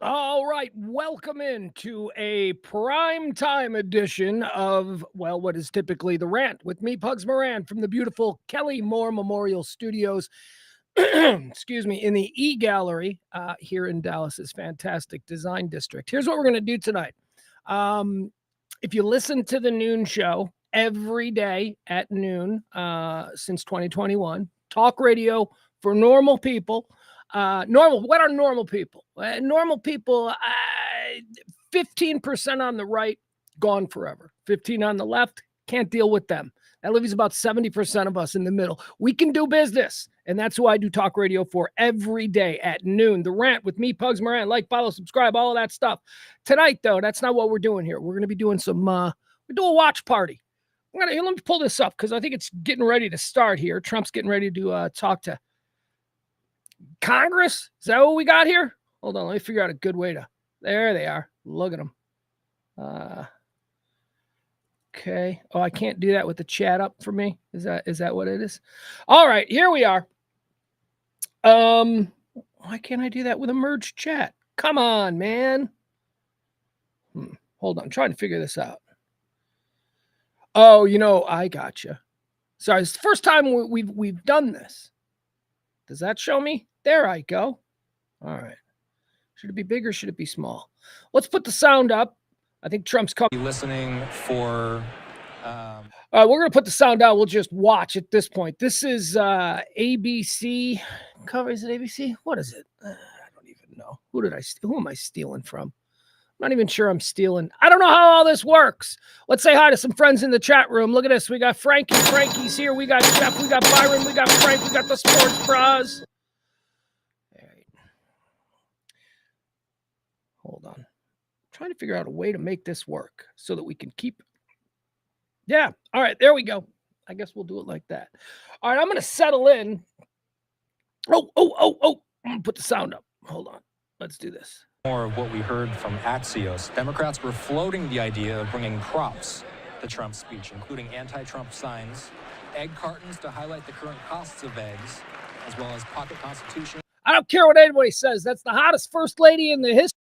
All right, welcome into a prime time edition of, well, what is typically the Rant with me, Pugs Moran, from the beautiful Kelly Moore Memorial Studios, excuse me, in the E Gallery here in Dallas's fantastic design district. Here's what we're going to do tonight. If you listen to the noon show every day at noon since 2021, talk radio for normal people. What are normal people? Normal people, 15% on the right, gone forever. 15 on the left, can't deal with them. That leaves about 70% of us in the middle. We can do business. And that's who I do talk radio for every day at noon. The Rant with me, Pugs Moran. Like, follow, subscribe, all of that stuff. Tonight, though, that's not what we're doing here. We're going to be doing we're doing a watch party. Let me pull this up because I think it's getting ready to start here. Trump's getting ready to talk to Congress. Is that what we got here? Hold on. Let me figure out a good way to. There they are. Look at them. Okay. Oh, I can't do that with the chat up for me. Is that what it is? All right, here we are. Why can't I do that with a merged chat? Come on, man. Hold on. I'm trying to figure this out. Oh, I gotcha. Sorry, it's the first time we've done this. Does that show me? There I go. All right. Should it be big or should it be small? Let's put the sound up. I think Trump's coming. Listening for. We're going to put the sound down. We'll just watch at this point. This is ABC. Is it ABC? What is it? I don't even know. Who am I stealing from? I'm not even sure I'm stealing. I don't know how all this works. Let's say hi to some friends in the chat room. Look at this. We got Frankie. Frankie's here. We got Jeff. We got Byron. We got Frank. We got the sports bras. All right. Hold on. I'm trying to figure out a way to make this work so that we can keep. Yeah. All right. There we go. I guess we'll do it like that. All right. I'm going to settle in. Oh. I'm going to put the sound up. Hold on. Let's do this. More of what we heard from Axios. Democrats were floating the idea of bringing props to Trump's speech, including anti-Trump signs, egg cartons to highlight the current costs of eggs, as well as pocket constitution. I don't care what anybody says. That's the hottest first lady in the history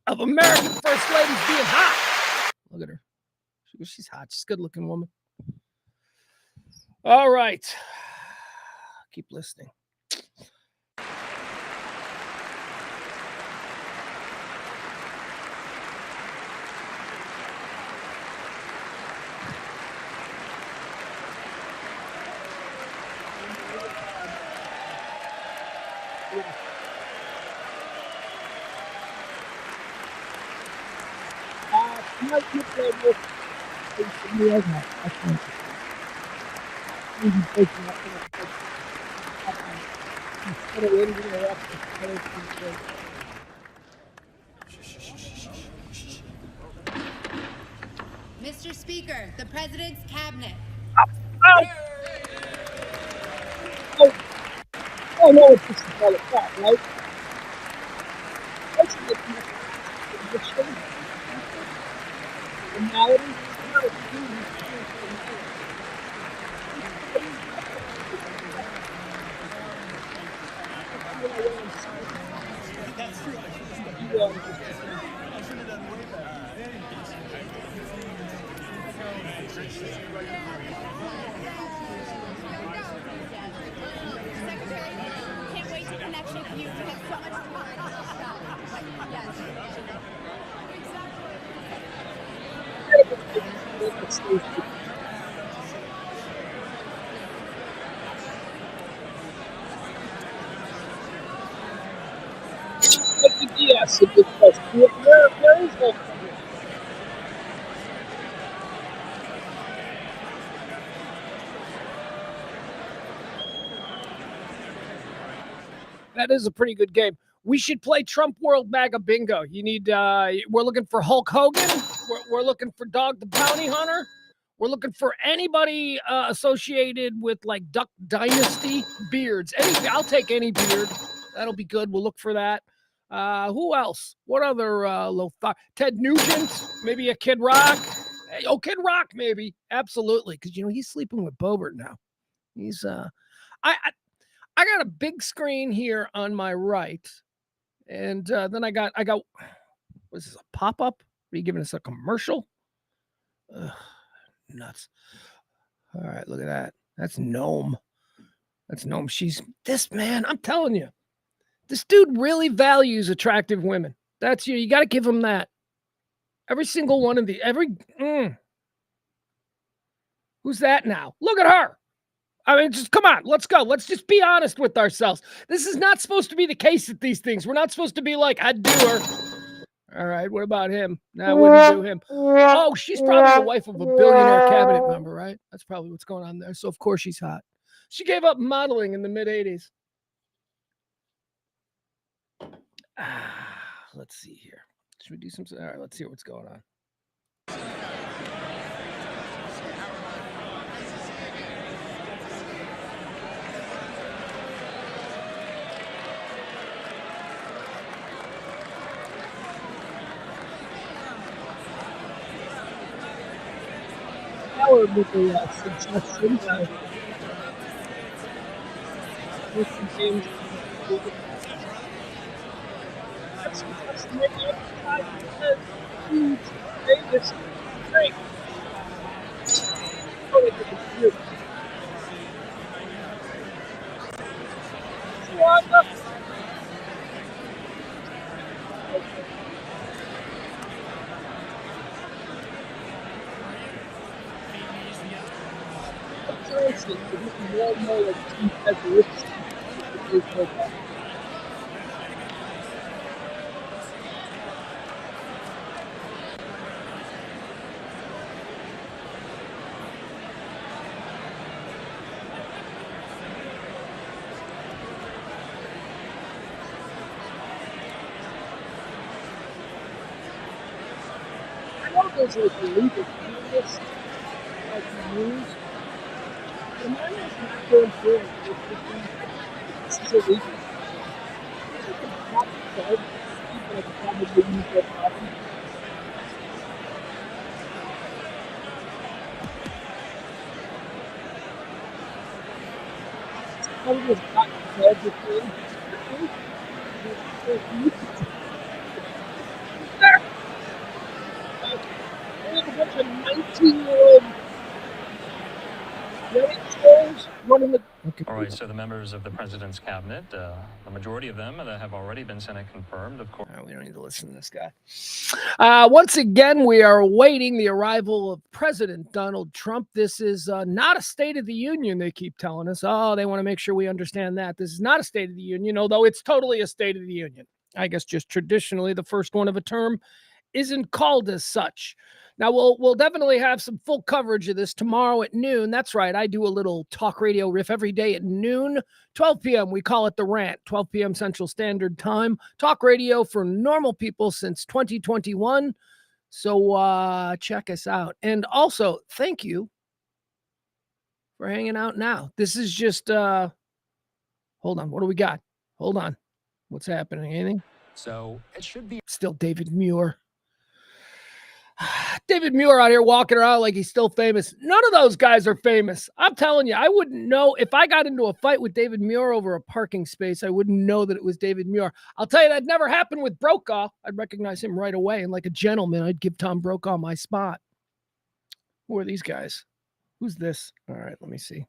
of American first ladies being hot. Look at her. She's hot. She's a good-looking woman. All right. Keep listening. Mr. Speaker, the President's Cabinet. I know what this is all about, right? Can't wait to connect with you. We have so much to talk about. Yes. Yes, a good question. Where is that? That is a pretty good game. We should play Trump World MAGA Bingo. You need. We're looking for Hulk Hogan. We're looking for Dog the Bounty Hunter. We're looking for anybody associated with like Duck Dynasty beards. I'll take any beard. That'll be good. We'll look for that. Who else? What other Ted Nugent? Maybe a Kid Rock. Oh, Kid Rock, maybe. Absolutely. Because, he's sleeping with Bobert now. He's, I got a big screen here on my right. And then I got, was this a pop-up? Are you giving us a commercial? Ugh, nuts. All right, look at that. That's Gnome. That's Gnome. This man, I'm telling you, this dude really values attractive women. That's you got to give him that. Every single one of who's that now? Look at her. I mean, just come on, let's go. Let's just be honest with ourselves. This is not supposed to be the case at these things. We're not supposed to be like, I'd do her. All right, what about him? No, I wouldn't do him. Oh, she's probably the wife of a billionaire cabinet member, right? That's probably what's going on there. So, of course, she's hot. She gave up modeling in the mid-'80s. Let's see here. Should we do some? All right, let's see what's going on. Power with the suggestion of James. That's maybe up to 5% huge Vegas drink. There's like illegal cannabis like news. The mine is not going through it. This is illegal. It's like a top side. People like probably use their coffee. It's probably just cotton club with things. We have a bunch of 19-year-old Reddit trolls running the. Okay. All right, so the members of the president's cabinet, the majority of them have already been Senate confirmed, of course. We don't need to listen to this guy. Once again, we are awaiting the arrival of President Donald Trump. This is not a State of the Union, they keep telling us. Oh, they want to make sure we understand that. This is not a State of the Union, although it's totally a State of the Union. I guess just traditionally the first one of a term isn't called as such. Now, we'll definitely have some full coverage of this tomorrow at noon. That's right. I do a little talk radio riff every day at noon, 12 p.m. We call it the Rant, 12 p.m. Central Standard Time. Talk radio for normal people since 2021. So check us out. And also, thank you for hanging out now. This is just, hold on. What do we got? Hold on. What's happening? Anything? So it should be still David Muir. David Muir out here walking around like he's still famous. None of those guys are famous. I'm telling you, I wouldn't know if I got into a fight with David Muir over a parking space. I wouldn't know that it was David Muir. I'll tell you, that never happened with Brokaw. I'd recognize him right away. And like a gentleman, I'd give Tom Brokaw my spot. Who are these guys? Who's this? All right, let me see.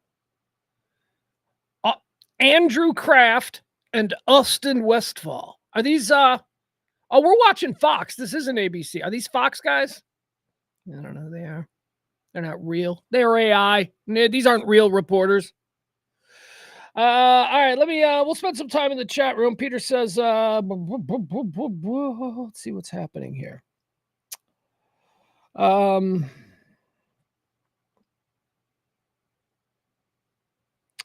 Andrew Kraft and Austin Westfall. Are these, oh, we're watching Fox. This isn't ABC. Are these Fox guys? I don't know who they are. They're not real. They're AI. These aren't real reporters. All right, we'll spend some time in the chat room. Peter says, let's see what's happening here.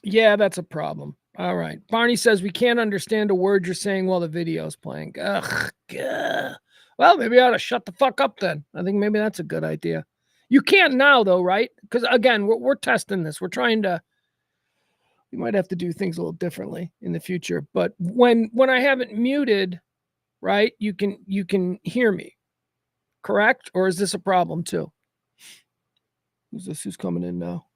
Yeah, that's a problem. All right. Barney says we can't understand a word you're saying while the video's playing. Ugh. Well, maybe I ought to shut the fuck up then. I think maybe that's a good idea. You can't now, though, right? Because, again, we're testing this. We're trying to... We might have to do things a little differently in the future. But when I have it muted, right, you can hear me. Correct? Or is this a problem, too? Who's this? Who's coming in now?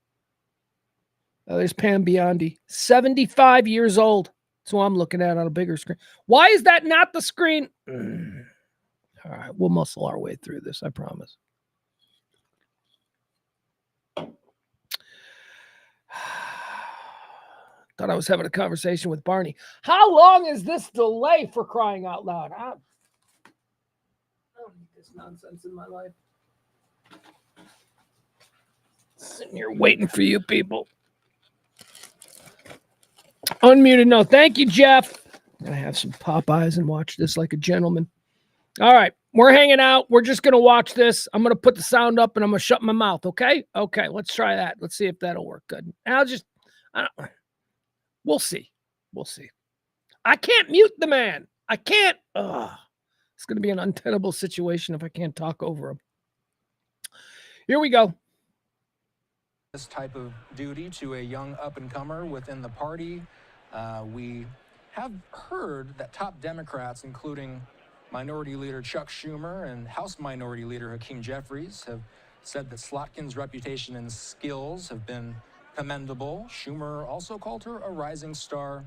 There's Pam Biondi, 75 years old. So I'm looking at on a bigger screen. Why is that not the screen? All right, we'll muscle our way through this, I promise. Thought I was having a conversation with Barney. How long is this delay, for crying out loud? I don't need this nonsense in my life. Sitting here waiting for you people. Unmuted, no. Thank you, Jeff. I'm going to have some Popeyes and watch this like a gentleman. All right, we're hanging out. We're just going to watch this. I'm going to put the sound up and I'm going to shut my mouth, okay? Okay, let's try that. Let's see if that'll work good. We'll see. We'll see. I can't mute the man. I can't. It's going to be an untenable situation if I can't talk over him. Here we go. This type of duty to a young up-and-comer within the party. We have heard that top Democrats, including Minority Leader Chuck Schumer and House Minority Leader Hakeem Jeffries, have said that Slotkin's reputation and skills have been commendable. Schumer also called her a rising star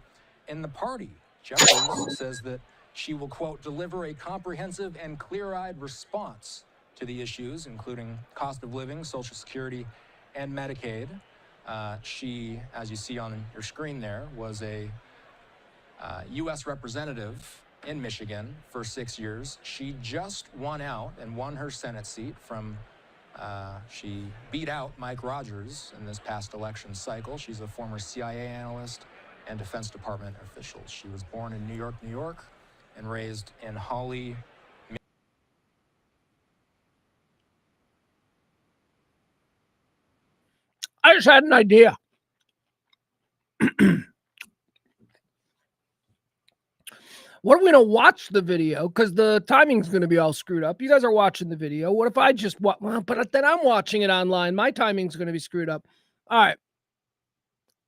in the party. Jeffries says that she will, quote, deliver a comprehensive and clear-eyed response to the issues, including cost of living, Social Security, and Medicaid. She, as you see on your screen there, was a U.S. representative in Michigan for 6 years. She just won out and won her Senate seat from, she beat out Mike Rogers in this past election cycle. She's a former CIA analyst and Defense Department official. She was born in New York, New York, and raised in Holly. I just had an idea. What are we going to watch the video? Because the timing's going to be all screwed up. You guys are watching the video. What if I just watch? Well, but then I'm watching it online. My timing's going to be screwed up. All right.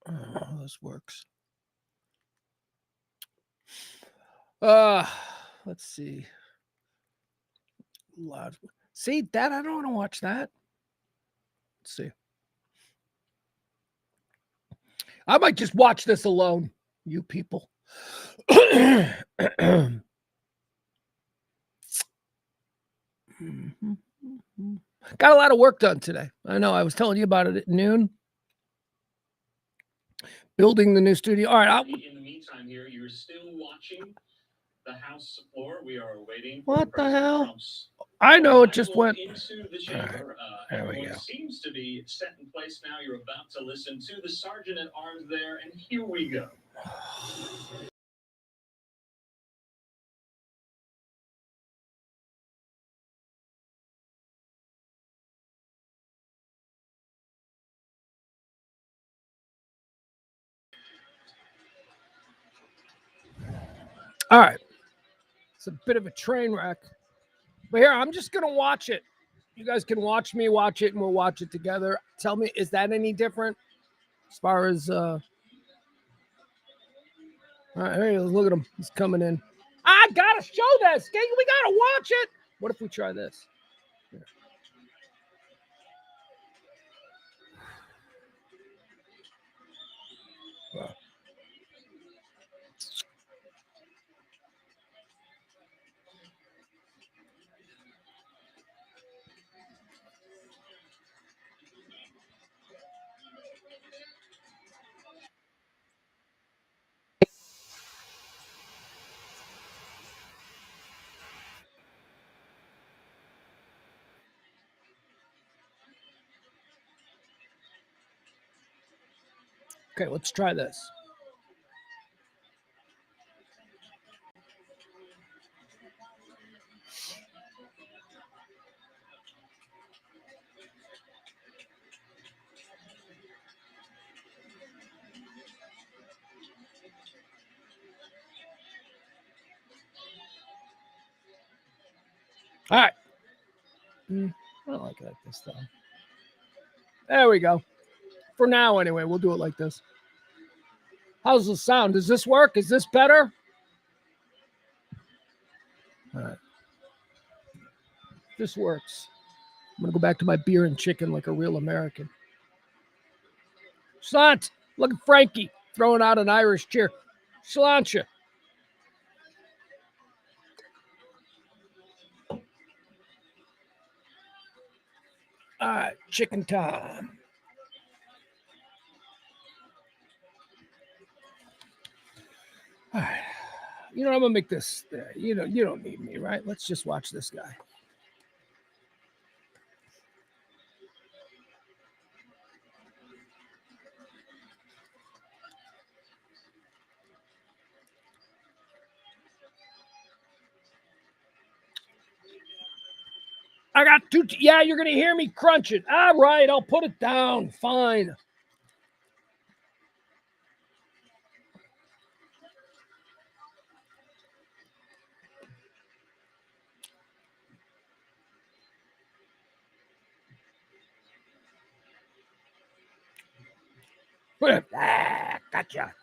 Oh, this works. Let's see. See that? I don't want to watch that. Let's see. I might just watch this alone, you people. Got a lot of work done today. I know. I was telling you about it at noon. Building the new studio. All right. In the meantime, here you're still watching the House floor. We are waiting. What the hell? I know it just went into the chamber. There we go. Seems to be set in place now. You're about to listen to the Sergeant at Arms there, and here we go. All right. It's a bit of a train wreck. But here, I'm just going to watch it. You guys can watch me watch it, and we'll watch it together. Tell me, is that any different as far as... All right, hey, look at him. He's coming in. I got to show this. We got to watch it. What if we try this? Here. Wow. Okay, let's try this. All right. I don't like it like this, though. There we go. For now, anyway, we'll do it like this. How's the sound? Does this work? Is this better? All right. This works. I'm going to go back to my beer and chicken like a real American. Sant, look at Frankie throwing out an Irish cheer. Sláinte. All right, chicken time. All right. You know, I'm gonna make this. You don't need me, right? Let's just watch this guy. I got two. Yeah, you're gonna hear me crunch it. All right, I'll put it down. Fine. Gotcha.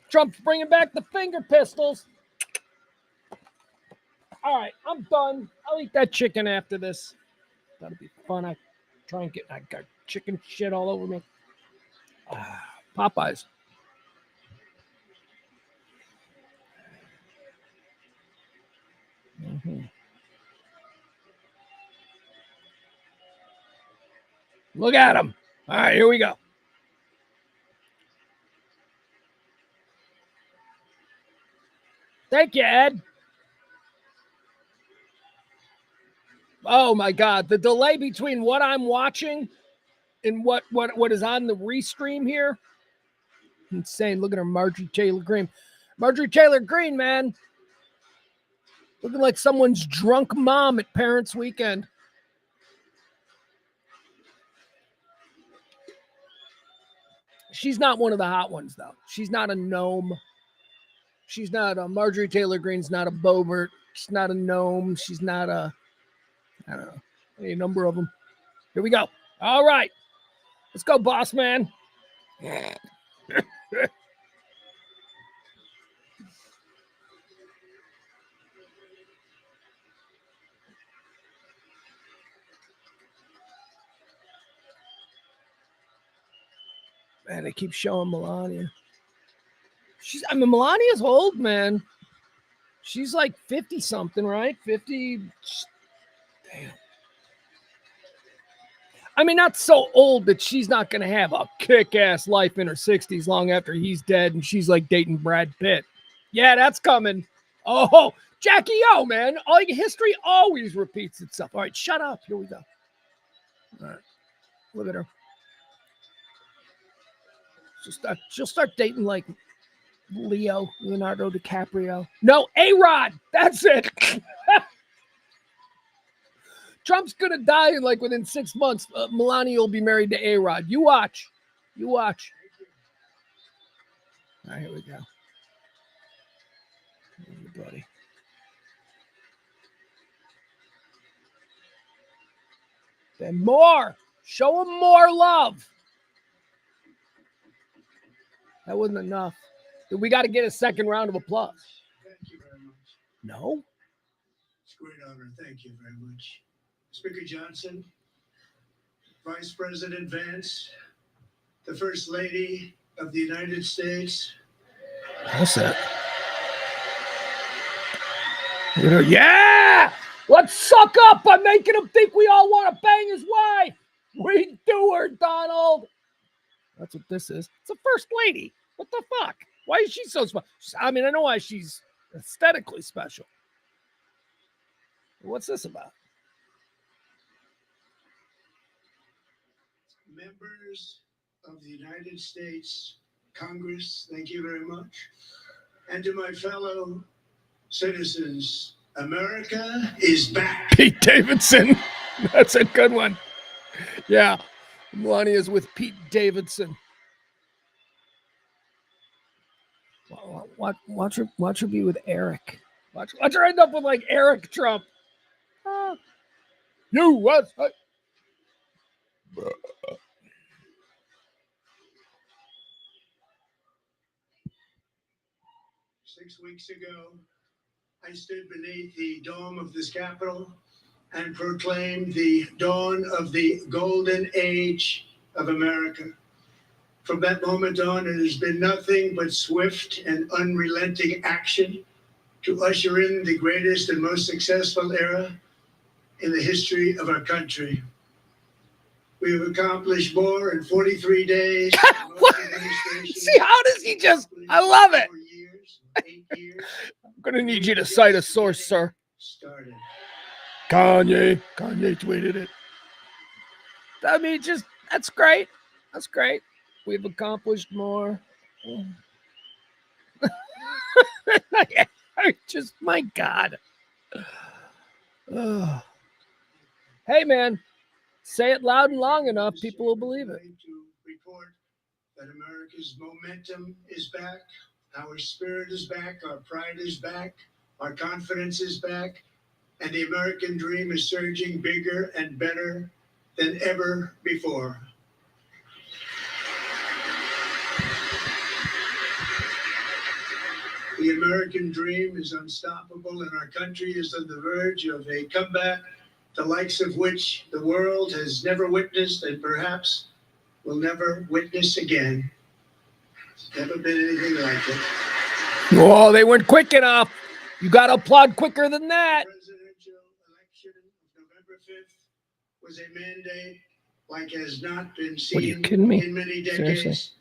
Trump's bringing back the finger pistols. All right, I'm done. I'll eat that chicken after this. That'll be fun. I got chicken shit all over me. Popeyes. Mm-hmm. Look at him. All right, here we go. Thank you, Ed. Oh my God, the delay between what I'm watching and what is on the restream here. Insane. Look at her, Marjorie Taylor Greene. Marjorie Taylor Greene, man. Looking like someone's drunk mom at Parents' Weekend. She's not one of the hot ones, though. She's not a gnome. She's not a Marjorie Taylor Greene's not a Bobert. She's not a gnome. She's not a, I don't know, any number of them. Here we go. All right. Let's go, boss man. Man, they keep showing Melania. Melania's old, man. She's like 50 something, right? 50. Damn. I mean, not so old that she's not going to have a kick-ass life in her 60s long after he's dead and she's like dating Brad Pitt. Yeah, that's coming. Oh, Jackie O, man. History always repeats itself. All right, shut up. Here we go. All right. Look at her. She'll start dating like Leonardo DiCaprio. No, A-Rod. That's it. Trump's going to die in within 6 months. Melania will be married to A-Rod. You watch. You watch. All right, here we go. Buddy. Then more. Show him more love. That wasn't enough. We got to get a second round of applause. Thank you very much. No? It's a great honor. Thank you very much. Speaker Johnson, Vice President Vance, the First Lady of the United States. What's that? Yeah! Let's suck up by making him think we all want to bang his wife. We do her, Donald. That's what this is. It's a First Lady. What the fuck? Why is she so special? I mean, I know why she's aesthetically special. What's this about? Members of the United States Congress, thank you very much. And to my fellow citizens, America is back. Pete Davidson. That's a good one. Yeah. Melania's with Pete Davidson. Watch her be with Eric. Watch her end up with Eric Trump. USA. 6 weeks ago, I stood beneath the dome of this Capitol and proclaimed the dawn of the golden age of America. From that moment on, it has been nothing but swift and unrelenting action to usher in the greatest and most successful era in the history of our country. We have accomplished more in 43 days. See, how does he just? I love it. I'm gonna need you to cite a source, sir. Started. Kanye tweeted it. I mean, just that's great. That's great. We've accomplished more. Just my God. Ugh. Hey, man, say it loud and long enough, people will believe it. To report that America's momentum is back, our spirit is back, our pride is back, our confidence is back, and the American dream is surging bigger and better than ever before. The American dream is unstoppable, and our country is on the verge of a comeback, the likes of which the world has never witnessed and perhaps will never witness again. There's never been anything like it. Oh, they weren't quick enough. You got to applaud quicker than that. The presidential election of November 5th was a mandate like has not been What, are you seen kidding me? in many decades. Seriously?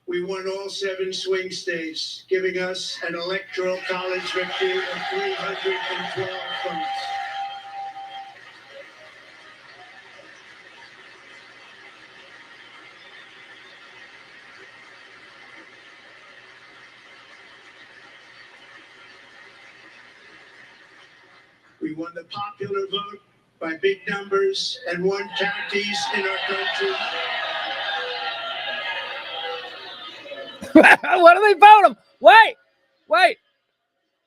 We won all 7 swing states, giving us an electoral college victory of 312 votes. We won the popular vote by big numbers and won counties in our country. What do they vote him? Wait.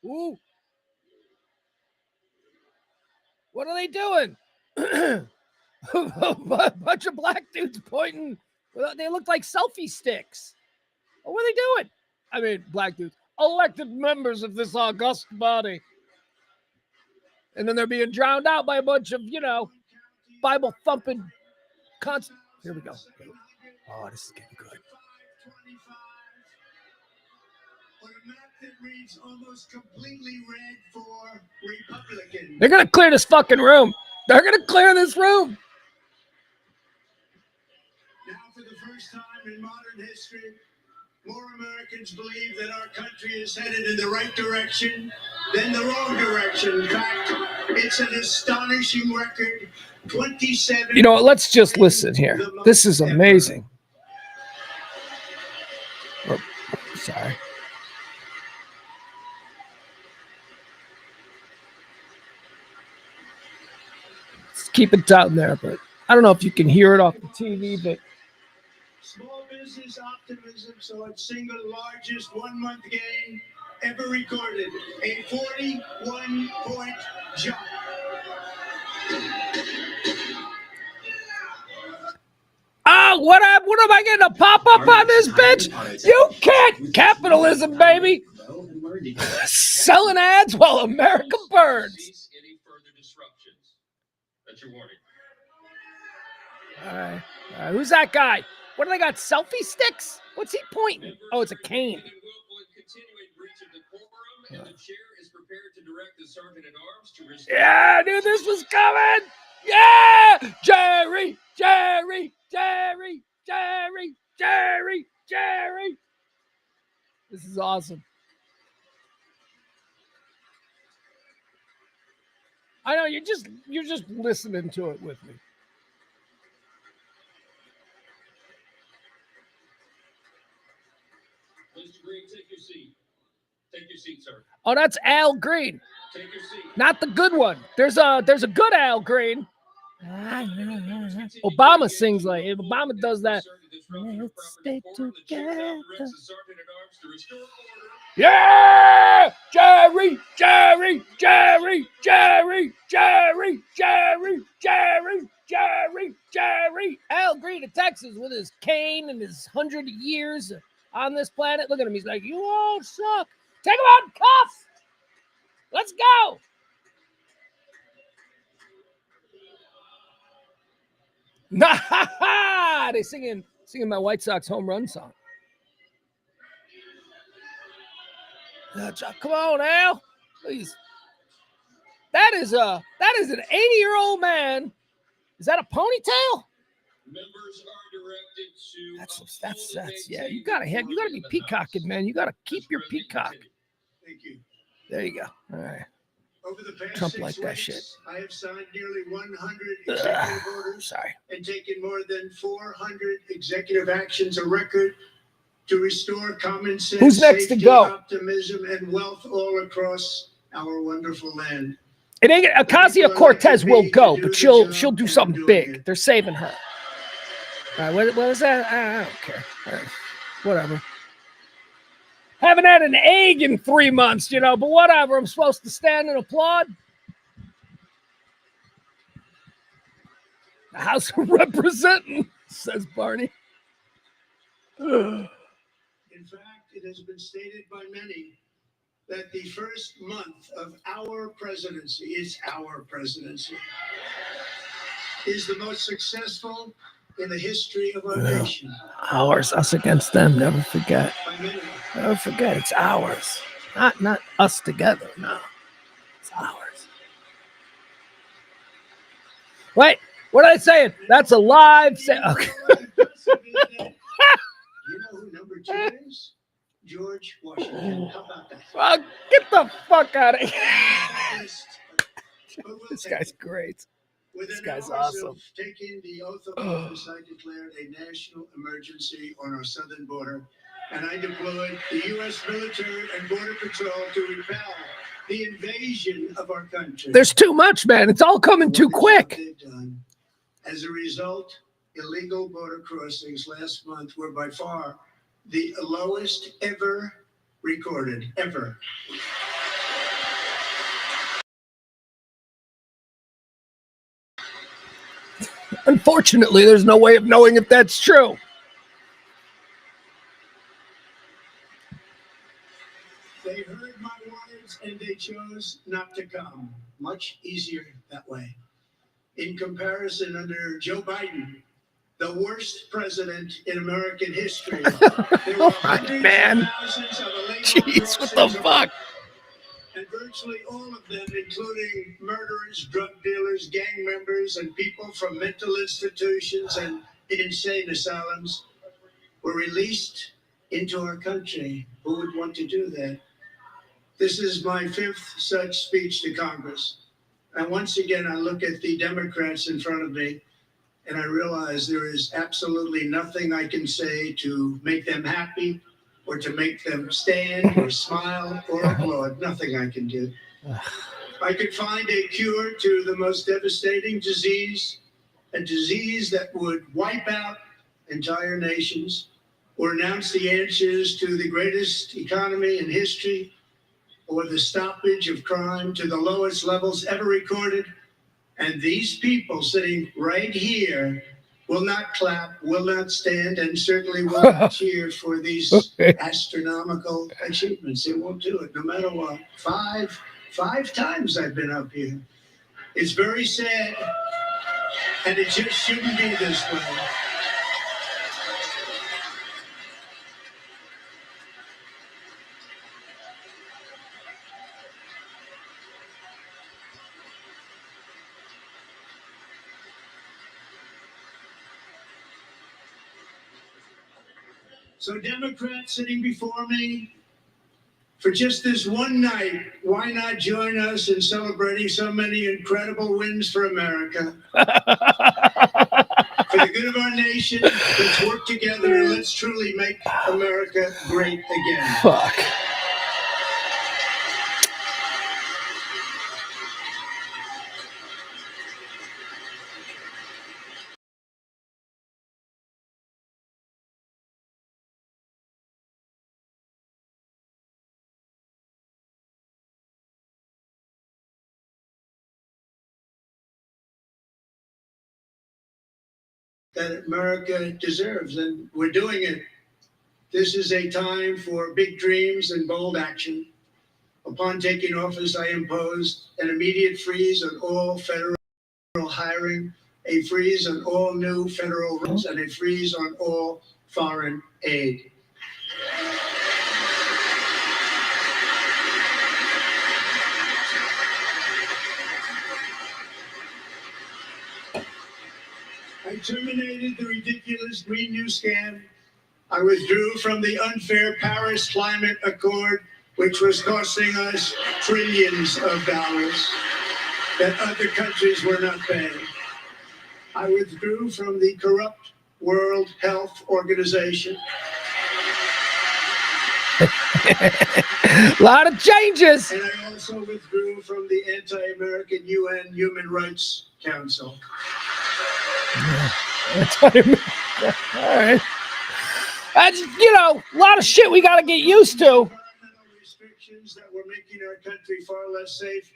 Ooh. What are they doing? A bunch of black dudes pointing. They look like selfie sticks. What are they doing? I mean, black dudes, elected members of this august body. And then they're being drowned out by a bunch of, Bible thumping Here we go. Oh, this is getting good. On a map that reads almost completely red for Republican. They're going to clear this fucking room. They're going to clear this room. Now, for the first time in modern history, more Americans believe that our country is headed in the right direction than the wrong direction. In fact, it's an astonishing record. 27. You know what? Let's just listen here. This is amazing. Oh, sorry. Let's keep it down there, but I don't know if you can hear it off the TV, but Small business optimism saw its single largest 1-month gain ever recorded, a 41-point jump. oh, what am I getting a pop-up on this bitch? You can't. Capitalism, baby. Selling ads while America burns. Any further disruptions? That's your warning. All right. Who's that guy? What do they got? Selfie sticks? What's he pointing? Oh, it's a cane. Yeah, I knew this was coming. Yeah, Jerry. This is awesome. I know you're just listening to it with me. Mr. Green, take your seat. Take your seat, sir. Oh, that's Al Green. Take your seat. Not the good one. There's a good Al Green. Obama sings like it. Obama does that. Let's stay together. Yeah, Jerry. Al Green of Texas with his cane and his 100 years on this planet. Look at him. He's like, you all suck. Take him out in cuffs. Let's go. They singing Singing my White Sox home run song. Come on, Al. Please. That is an 80-year-old man. Is that a ponytail? Members are directed to That's yeah. You gotta be peacocking, man. You gotta keep your peacock. Thank you. There you go. All right. Over the past Trump 6 like that shit. I have signed nearly 100 executive orders. Sorry. And taken more than 400 executive actions, a record to restore common sense, who's next safety, to go? optimism, and wealth all across our wonderful land. It ain't Ocasio-Cortez will go, but she'll do something big. They're saving her. All right, what is that? I don't care. All right, whatever. Haven't had an egg in 3 months, but whatever. I'm supposed to stand and applaud. The House of Representing, says Barney. In fact, it has been stated by many that the first month of our presidency, is the most successful in the history of our nation. Ours, us against them. Never forget. By many. Never forget. It's ours. Not us together. No. It's ours. Wait. What am I saying? That's a live say. Okay. You know who number 2 is? George Washington. How about that? Well, get the fuck out of here. This guy's great. Within This guy's hours awesome. of taking the oath of office, I declared a national emergency on our southern border, and I deployed the U.S. military and border patrol to repel the invasion of our country. There's too much, man. It's all coming too quick. As a result, illegal border crossings last month were by far the lowest ever recorded, ever. Unfortunately, there's no way of knowing if that's true. They heard my words and they chose not to come. Much easier that way. In comparison, under Joe Biden, the worst president in American history, there were hundreds of thousands of illegal Jeez, what the fuck? And virtually all of them, including murderers, drug dealers, gang members, and people from mental institutions and insane asylums, were released into our country. Who would want to do that? This is my 5th such speech to Congress. And once again, I look at the Democrats in front of me, and I realize there is absolutely nothing I can say to make them happy, or to make them stand or smile or applaud. Nothing I can do. I could find a cure to the most devastating disease, a disease that would wipe out entire nations, or announce the answers to the greatest economy in history, or the stoppage of crime to the lowest levels ever recorded. And these people sitting right here will not clap, will not stand, and certainly will not cheer for these astronomical achievements. They won't do it, no matter what. Five times I've been up here. It's very sad, and it just shouldn't be this way. So Democrats sitting before me, for just this one night, why not join us in celebrating so many incredible wins for America? For the good of our nation, let's work together and let's truly make America great again. Fuck. That America deserves, and we're doing it. This is a time for big dreams and bold action. Upon taking office, I imposed an immediate freeze on all federal hiring a freeze on all new federal rules, and a freeze on all foreign aid. I terminated the ridiculous Green New scam. I withdrew from the unfair Paris Climate Accord, which was costing us trillions of dollars that other countries were not paying. I withdrew from the corrupt World Health Organization. A lot of changes. And I also withdrew from the anti-American UN Human Rights Council. All right. That's, a lot of shit we got to get used to. Environmental restrictions that were making our country far less safe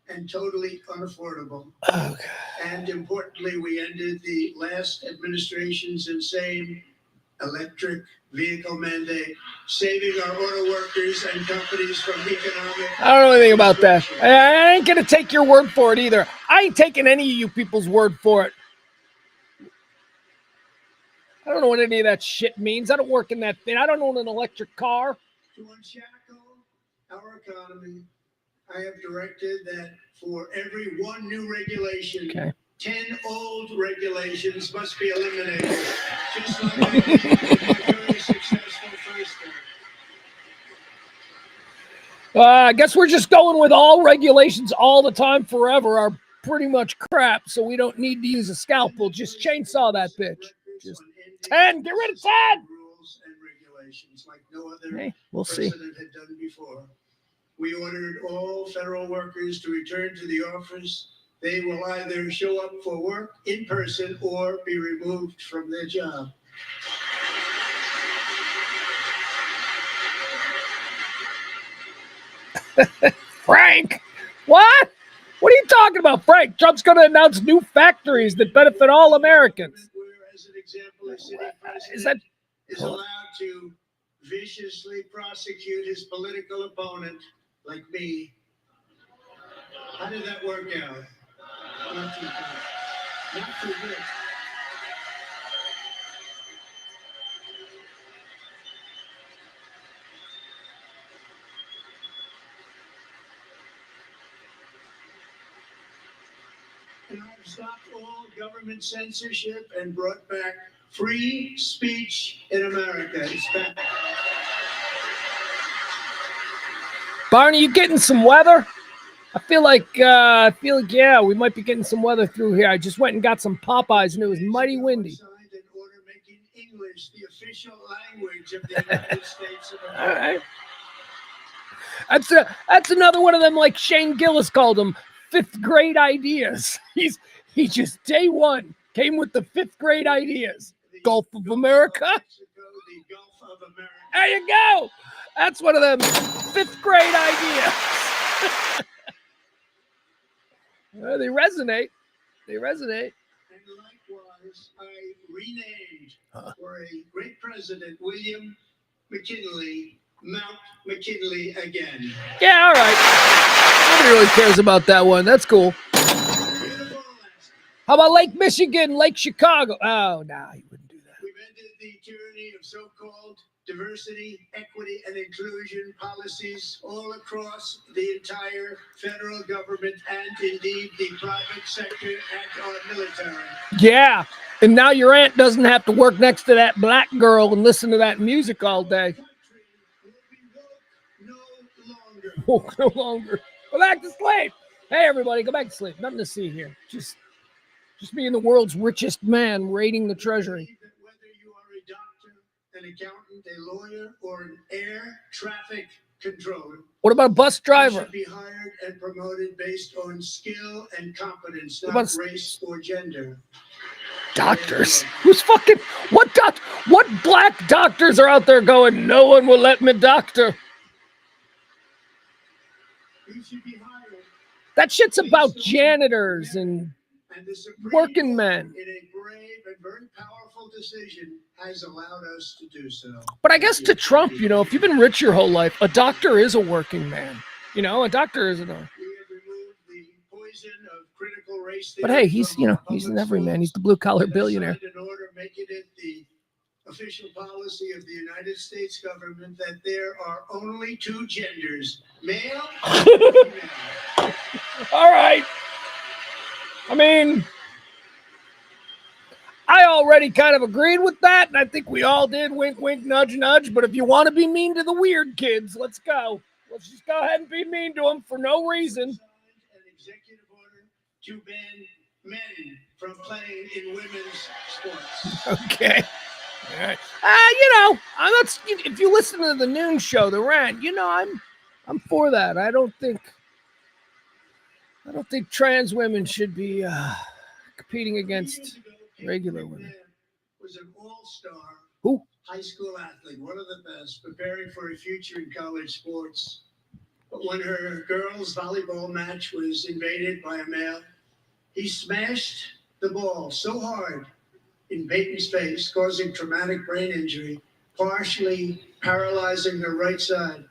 and totally unaffordable. Oh, and importantly, we ended the last administration's insane electric vehicle mandate, saving our auto workers and companies from economic. I don't know anything about that. I ain't going to take your word for it either. I ain't taking any of you people's word for it. I don't know what any of that shit means. I don't work in that thing. I don't own an electric car. To unshackle our economy, I have directed that for every one new regulation, 10 old regulations must be eliminated. Just like I did with my very successful first term. I guess we're just going with all regulations all the time forever are pretty much crap, so we don't need to use a scalpel. Just chainsaw that bitch. Just 10. Get rid of 10. Rules and regulations like no other we'll see. president had done before. We ordered all federal workers to return to the office. They will either show up for work in person or be removed from their job. Frank, what? What are you talking about, Frank? Trump's going to announce new factories that benefit all Americans. Where, as an example, a sitting Is that? president is allowed to viciously prosecute his political opponent, like me. How did that work out? Not too good. Not too good. And I've stopped all government censorship and brought back free speech in America. It's back. Barney, you getting some weather? I feel like, yeah, we might be getting some weather through here. I just went and got some Popeyes, and it was mighty windy. Signed an order making English the official language of the United States of All America. right. That's another one of them, like Shane Gillis called them, fifth grade ideas. He just day one came with the fifth grade ideas. Gulf of America. Mexico, the Gulf of America. There you go. That's one of them fifth grade ideas. Well, they resonate. They resonate. And likewise, I renamed for a great president, William McKinley, Mount McKinley again. Yeah, all right. Nobody really cares about that one. That's cool. Beautiful Alaska. How about Lake Michigan, Lake Chicago? Oh, no, you wouldn't do that. We've ended the tyranny of so-called diversity, equity, and inclusion policies all across the entire federal government and indeed the private sector and our military. Yeah, and now your aunt doesn't have to work next to that black girl and listen to that music all day. Country will be woke no longer. Woke no longer. Go back to sleep. Hey, everybody, go back to sleep. Nothing to see here. Just me and the world's richest man raiding the treasury. That whether you are a doctor, an accountant, a lawyer, or an air traffic controller, What about a bus you driver? should be hired and promoted based on skill and competence, What not about race or gender. Doctors? Who's fucking what black doctors are out there going, no one will let me doctor? You should be hired. That shit's about janitors and And the Supreme working Court, men. in a brave and very powerful decision, has allowed us to do so. But I guess to Trump, if you've been rich your whole life, a doctor is a working man. A doctor isn't a... We have removed the poison of critical race erase the But hey, earth he's, from you know, our he's an public everyman. He's schools the blue-collar and have billionaire. signed an order making it the official policy of the United States government that there are only two genders, male and female. All right. I mean, I already kind of agreed with that, and I think we all did. Wink, wink, nudge, nudge. But if you want to be mean to the weird kids, let's go. Let's just go ahead and be mean to them for no reason. Signed an executive order to ban men from playing in women's sports. Okay. All right. You know, I'm not. If you listen to the noon show, the Rant, you know, I'm for that. I don't think trans women should be competing 3 against years ago, Peyton regular women. McMahon was an all-star Who? high school athlete, one of the best, preparing for a future in college sports. But when her girls' volleyball match was invaded by a male, he smashed the ball so hard in Peyton's face, causing traumatic brain injury, partially paralyzing her right side,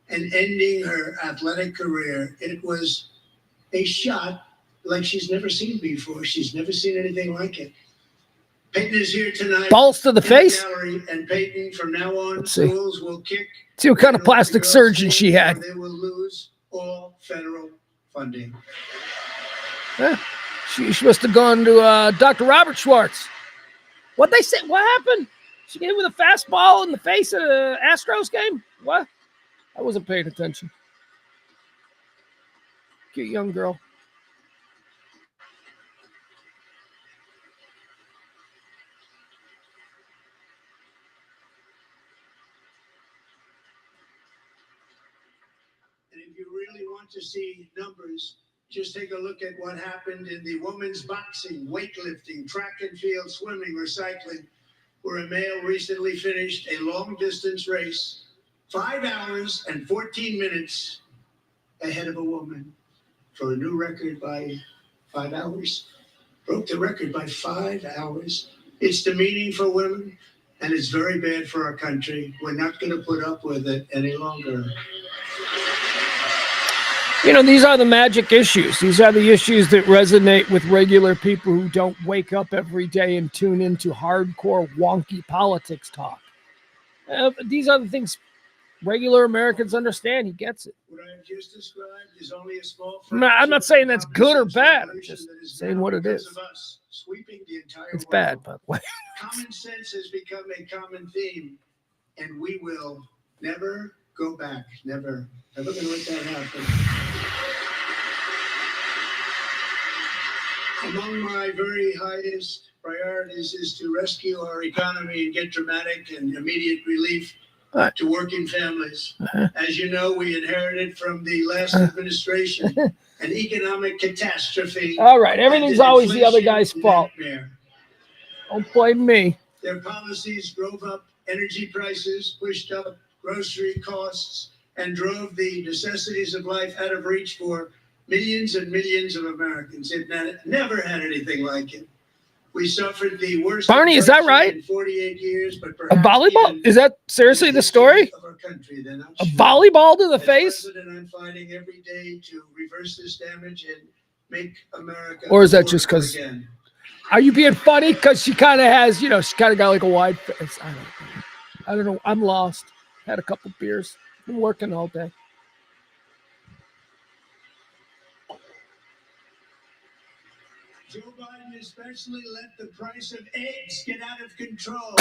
and ending her athletic career. It was a shot like she's never seen before. She's never seen anything like it. Peyton is here tonight. Balls to the in face? gallery, and Peyton, from now on, Let's see. schools will kick. See what kind of Peyton off the plastic girls' surgeon team, she had. or they will lose all federal funding. She must have gone to Dr. Robert Schwartz. What they said? What happened? She hit with a fastball in the face at an Astros game? What? I wasn't paying attention. Cute young girl. And if you really want to see numbers, just take a look at what happened in the women's boxing, weightlifting, track and field, swimming, or cycling, where a male recently finished a long distance race 5 hours and 14 minutes ahead of a woman for a new record by 5 hours. Broke the record by 5 hours. It's demeaning for women, and it's very bad for our country. We're not going to put up with it any longer. You know, these are the magic issues. These are the issues that resonate with regular people who don't wake up every day and tune into hardcore, wonky politics talk. These are the things regular Americans understand. He gets it. What I have just described is only a small I'm not saying that's good or bad. I'm revolution just that is saying now what it because is. of us, sweeping the entire It's world. bad, by the way. Common sense has become a common theme, and we will never go back. Never. Never going to let that happen. Among my very highest priorities is to rescue our economy and get dramatic and immediate relief to working families. As you know, we inherited from the last administration an economic catastrophe. All right, everything's and an always the other guy's inflation fault. nightmare. Don't blame me. Their policies drove up energy prices, pushed up grocery costs, and drove the necessities of life out of reach for millions and millions of Americans. It never had anything like it. We suffered the worst Barney, is that inflation right? in 48 years, but A perhaps volleyball? even Is that seriously in the history story? of our country. They're not A sure. volleyball to the As face? president, I'm fighting every day to reverse this damage and make America Or is that just affordable 'cause- again. Are you being funny? Because she kind of has, you know, she kind of got like a wide face. I don't know. I'm lost. Had a couple beers. Been working all day. Joe Biden especially let the price of eggs get out of control.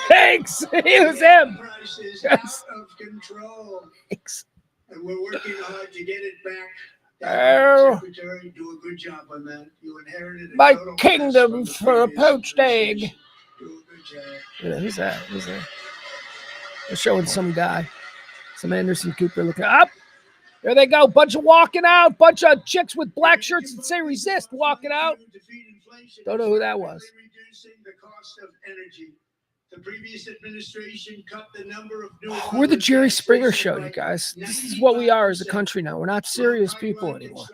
Thanks. It was him. Prices Yes. out of control. Thanks. And we're working hard to get it back. Oh. Secretary, do a good job on that. You inherited a My total mess kingdom from the for a previous poached egg. administration. Do a good job. Yeah, who's that? Who's that? They're showing some guy. Some Anderson Cooper looking up. There they go. Bunch of walking out. Bunch of chicks with black shirts that say resist walking out. Don't know who that was. Reducing the cost of energy. The previous administration cut the number of new We're the Jerry Springer taxation show, by you guys. This is what we are as a country now. We're not serious people anymore.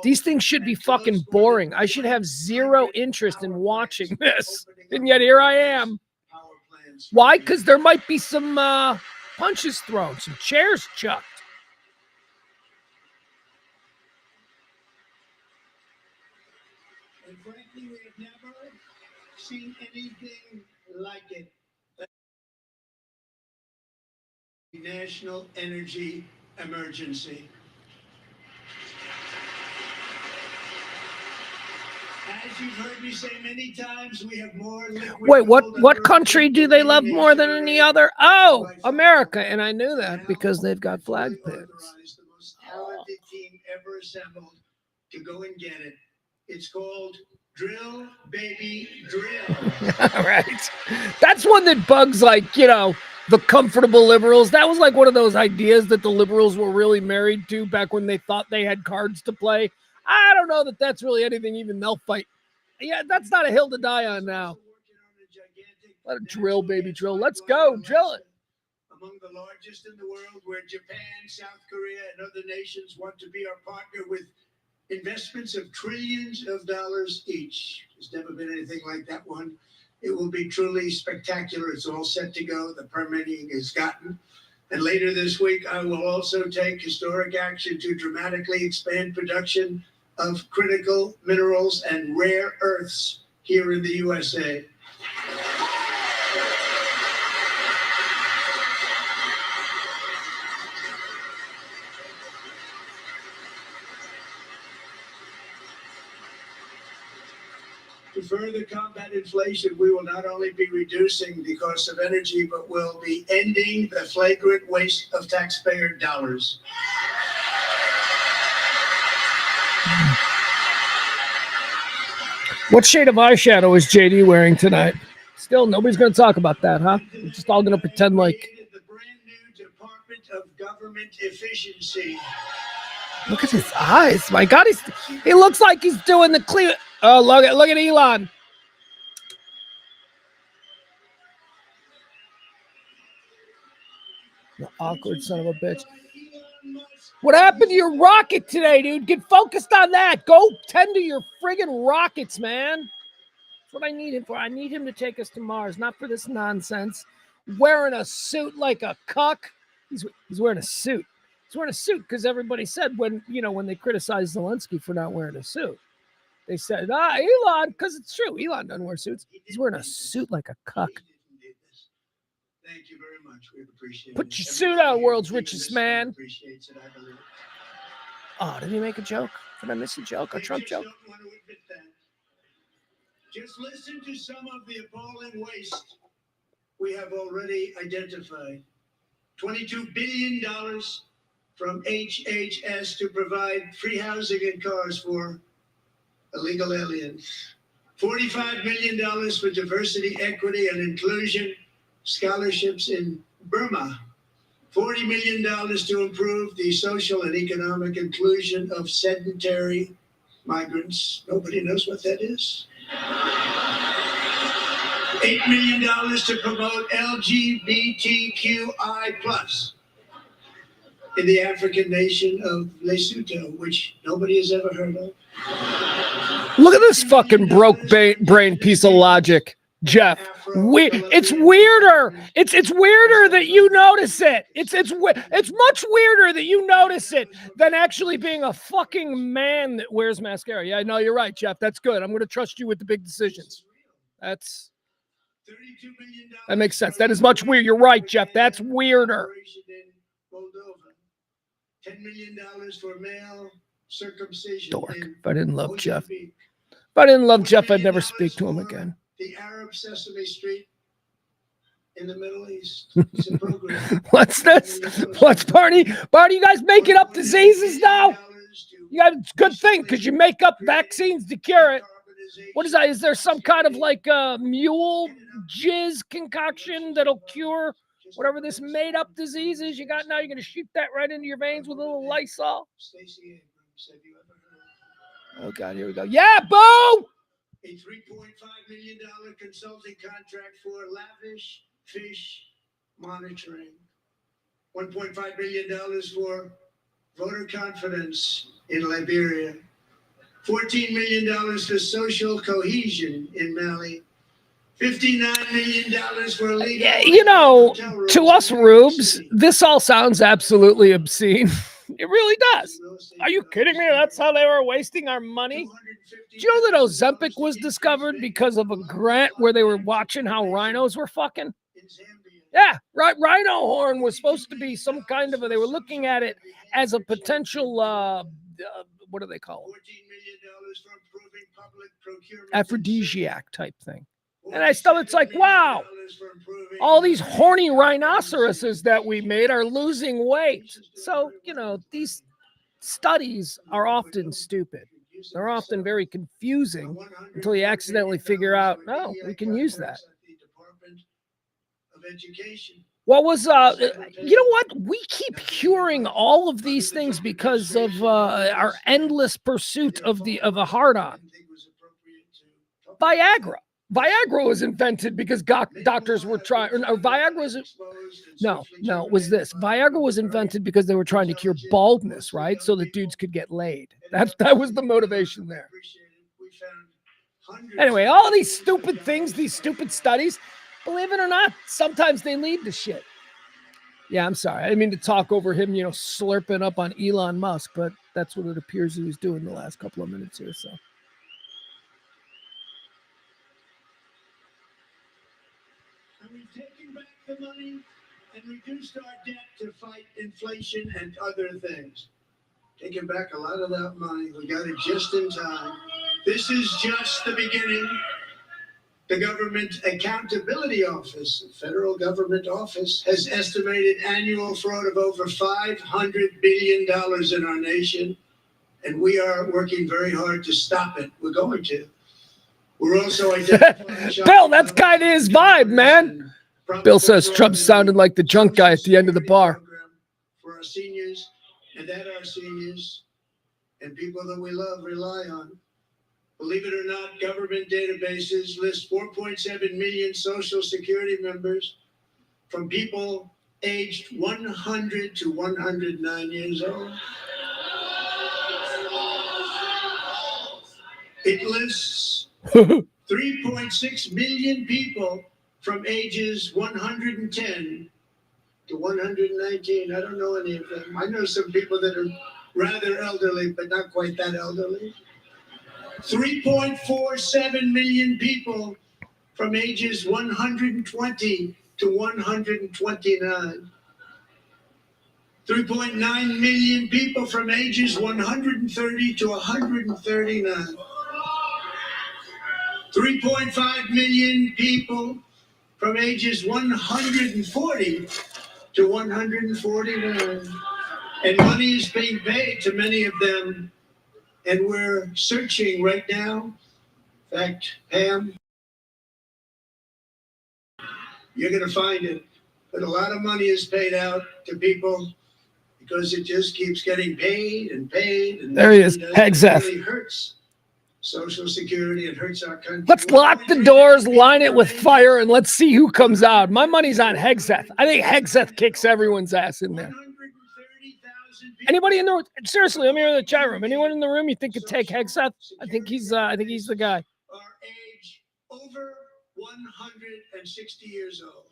These things should be fucking boring. I should have zero interest in watching this. And yet here I am. Why? Because there might be some punches thrown, some chairs chucked. And frankly, we have never seen anything like it. National energy emergency. As you've heard me say many times, we have more liquid. Wait, what gold country do they love more than any other? Oh, by far. America. And I knew that Now, because they've got we flag fully pins. authorize the most talented team ever assembled to go and get it. It's called Drill Baby Drill. Right. That's one that bugs, like, you know, the comfortable liberals. That was like one of those ideas that the liberals were really married to back when they thought they had cards to play. I don't know that that's really anything even they'll fight. Yeah, that's not a hill to die on now. Let it drill, baby, drill. Let's go, drill it. Among the largest in the world, where Japan, South Korea, and other nations want to be our partner with investments of trillions of dollars each. There's never been anything like that one. It will be truly spectacular. It's all set to go. The permitting is gotten. And later this week, I will also take historic action to dramatically expand production of critical minerals and rare earths here in the USA. To further combat inflation, we will not only be reducing the cost of energy, but will be ending the flagrant waste of taxpayer dollars. What shade of eyeshadow is JD wearing tonight? Still, nobody's going to talk about that, huh? We're just all going to pretend like. The brand new Department of Government Efficiency. Look at his eyes. My God, he looks like he's doing the clear. Oh, look at Elon. The awkward son of a bitch. What happened to your rocket today, dude? Get focused on that. Go tend to your friggin' rockets, man. That's what I need him for. I need him to take us to Mars, not for this nonsense. Wearing a suit like a cuck. He's wearing a suit. He's wearing a suit because everybody said when they criticized Zelensky for not wearing a suit, they said, Elon, because it's true. Elon doesn't wear suits. He's wearing a suit like a cuck. Thank you very much. We appreciate it. Put your suit on, world's richest man. Appreciates it, I believe. Oh, did he make a joke? Did I miss a joke? A Trump joke? Don't want to admit that. Just listen to some of the appalling waste we have already identified. $22 billion from HHS to provide free housing and cars for illegal aliens. $45 million for diversity, equity, and inclusion scholarships in Burma. $40 million to improve the social and economic inclusion of sedentary migrants. Nobody knows what that is. $8 million to promote LGBTQI+ in the African nation of Lesotho, which nobody has ever heard of. Look at this fucking broke brain piece of logic, Jeff. It's weirder. It's weirder that you notice it. It's much weirder that you notice it than actually being a fucking man that wears mascara. Yeah, no, you're right, Jeff. That's good. I'm going to trust you with the big decisions. That makes sense. That is much weird. You're right, Jeff. That's weirder. $10 million for male circumcision. Dork. If I didn't love Jeff. If I didn't love Jeff, I'd never speak to him again. The Arab Sesame Street in the Middle East. It's a program. What's this? What's Barney? Barney, you guys making up diseases now? You got a good thing because you make up vaccines to cure it. What is that? Is there some kind of like mule jizz concoction that'll cure whatever this made-up disease is you got now? You're going to shoot that right into your veins with a little Lysol? Oh, God, here we go. Yeah, boo! A $3.5 million consulting contract for lavish fish monitoring. $1.5 million for voter confidence in Liberia. $14 million for social cohesion in Mali. $59 million for illegal. To us rubes, this all sounds absolutely obscene. It really does. Are you kidding me? That's how they were wasting our money. Do you know that Ozempic was discovered because of a grant where they were watching how rhinos were fucking? Yeah, right. Rhino horn was supposed to be some kind of they were looking at it as a potential, what do they call it? Aphrodisiac type thing. And it's like, wow, all these horny rhinoceroses that we made are losing weight. So, these studies are often stupid. They're often very confusing until you accidentally figure out, oh, we can use that. What was, you know what? We keep curing all of these things because of our endless pursuit of a hard-on. Viagra. Viagra was invented because doctors were trying, or Viagra was, it was this. Viagra was invented because they were trying to cure baldness, right? So that dudes could get laid. That was the motivation there. Anyway, all these stupid things, these stupid studies, believe it or not, sometimes they lead to shit. Yeah, I'm sorry. I didn't mean to talk over him, slurping up on Elon Musk, but that's what it appears he was doing the last couple of minutes here, so. We've taken back the money and reduced our debt to fight inflation and other things. Taking back a lot of that money. We got it just in time. This is just the beginning. The Government Accountability Office, the federal government office, has estimated annual fraud of over $500 billion in our nation, and we are working very hard to stop it. We're going to. We're also identifying Bill, that's kind of his vibe, man. Bill says Trump sounded like the drunk guy at the end of the bar. For our seniors and that our seniors and people that we love rely on. Believe it or not, government databases list 4.7 million Social Security members from people aged 100 to 109 years old. It lists 3.6 million people from ages 110 to 119. I don't know any of them. I know some people that are rather elderly, but not quite that elderly. 3.47 million people from ages 120 to 129. 3.9 million people from ages 130 to 139. 3.5 million people from ages 140 to 149. And money is being paid to many of them. And we're searching right now. In fact, Pam, you're going to find it. But a lot of money is paid out to people because it just keeps getting paid and paid. And there he is, Hegseth. It really hurts Social Security. It hurts our country. Let's lock the doors, line it with fire, and let's see who comes out. My money's on Hegseth. I think Hegseth kicks everyone's ass in there. Anybody in the seriously? Let me hear in the chat room. Anyone in the room you think could take Hegseth? I think he's the guy. Our age over 160 years old.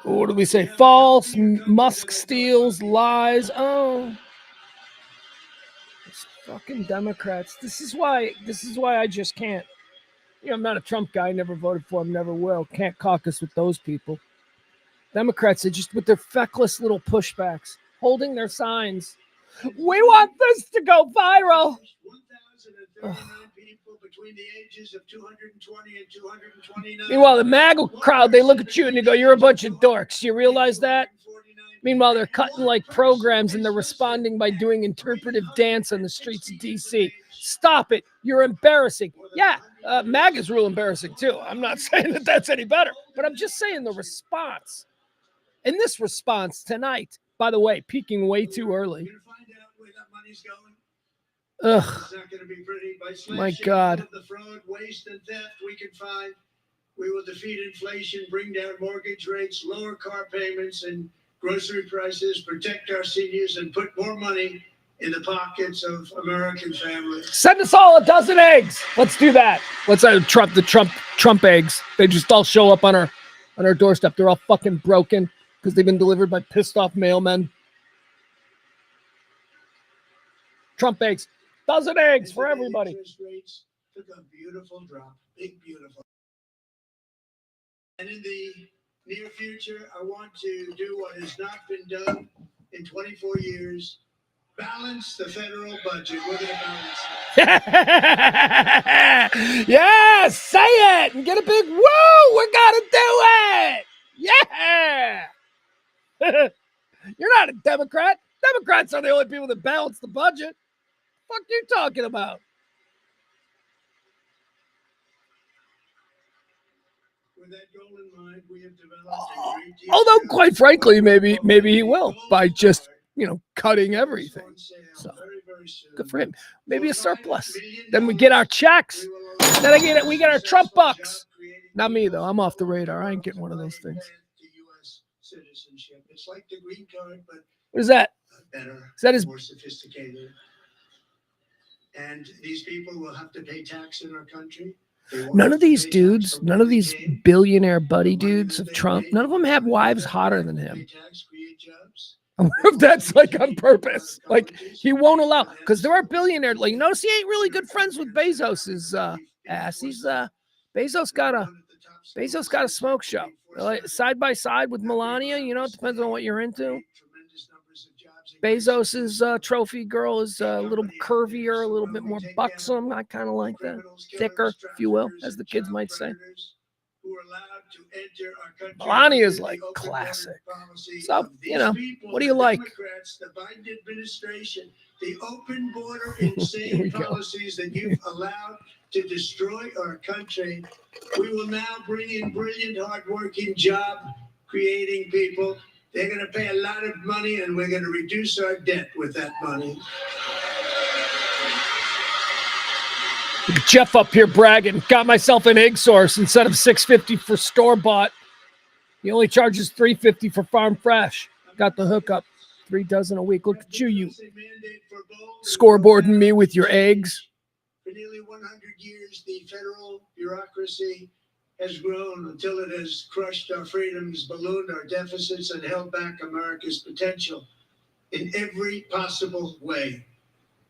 What do we say? False. Musk steals. Lies. Oh, these fucking Democrats. This is why I just can't. I'm not a Trump guy. Never voted for him. Never will. Can't caucus with those people. Democrats are just with their feckless little pushbacks, holding their signs. We want this to go viral. 1,039 people between the ages of 220 and 229. Meanwhile, the MAGA crowd, they look at you and they go, "You're a bunch of dorks." You realize that? Meanwhile, they're cutting like programs and they're responding by doing interpretive dance on the streets of D.C. Stop it. You're embarrassing. Yeah, MAGA's real embarrassing too. I'm not saying that that's any better, but I'm just saying the response. In this response tonight, by the way, peaking way too early. You're gonna find out where that money's going. Ugh. It's not going to be pretty. By My slashing God. all of the fraud, waste, and theft we can find, we will defeat inflation, bring down mortgage rates, lower car payments and grocery prices, protect our seniors, and put more money in the pockets of American families. Send us all a dozen eggs. Let's do that. Let's Trump eggs. They just all show up on our doorstep. They're all fucking broken because they've been delivered by pissed off mailmen. Trump eggs. Dozen eggs And for today everybody. Interest rates took a beautiful drop, big beautiful. And in the near future, I want to do what has not been done in 24 years. Balance the federal budget. We're going to balance it. Yeah, say it and get a big woo. We're gonna do it. Yeah. You're not a Democrat. Democrats are the only people that balance the budget. Fuck you talking about? With that goal in mind, we have developed a great deal. Although, quite frankly, maybe he will by just cutting everything. So good for him. Maybe a surplus. Then we get our checks. Then we get our Trump bucks. Not me though. I'm off the radar. I ain't getting one of those things. Citizenship. It's like the green card, but what is that? Better. Is that his? More sophisticated. And these people will have to pay tax in our country. None of these dudes, none of these billionaire buddy dudes of Trump, none of them have wives hotter than him. I wonder if that's like on purpose. Like he won't allow, because there are billionaires. Like notice he ain't really good friends with Bezos's ass. He's Bezos got a smoke show, like, side by side with Melania. It depends on what you're into. Bezos's trophy girl is a little curvier, a little bit more buxom. I kind of like that. Thicker, if you will, as the kids might say. Melania is like classic. So, what do you like? The Biden administration, the open border insane policies that you've allowed to destroy our country. We will now bring in brilliant, hardworking, job-creating people. They're going to pay a lot of money, and we're going to reduce our debt with that money. Jeff up here bragging. Got myself an egg source instead of $6.50 for store-bought. He only charges $3.50 for farm fresh. Got the hookup. 3 dozen a week. Look at you scoreboarding me with your eggs. For nearly 100 years, the federal bureaucracy has grown until it has crushed our freedoms, ballooned our deficits, and held back America's potential in every possible way.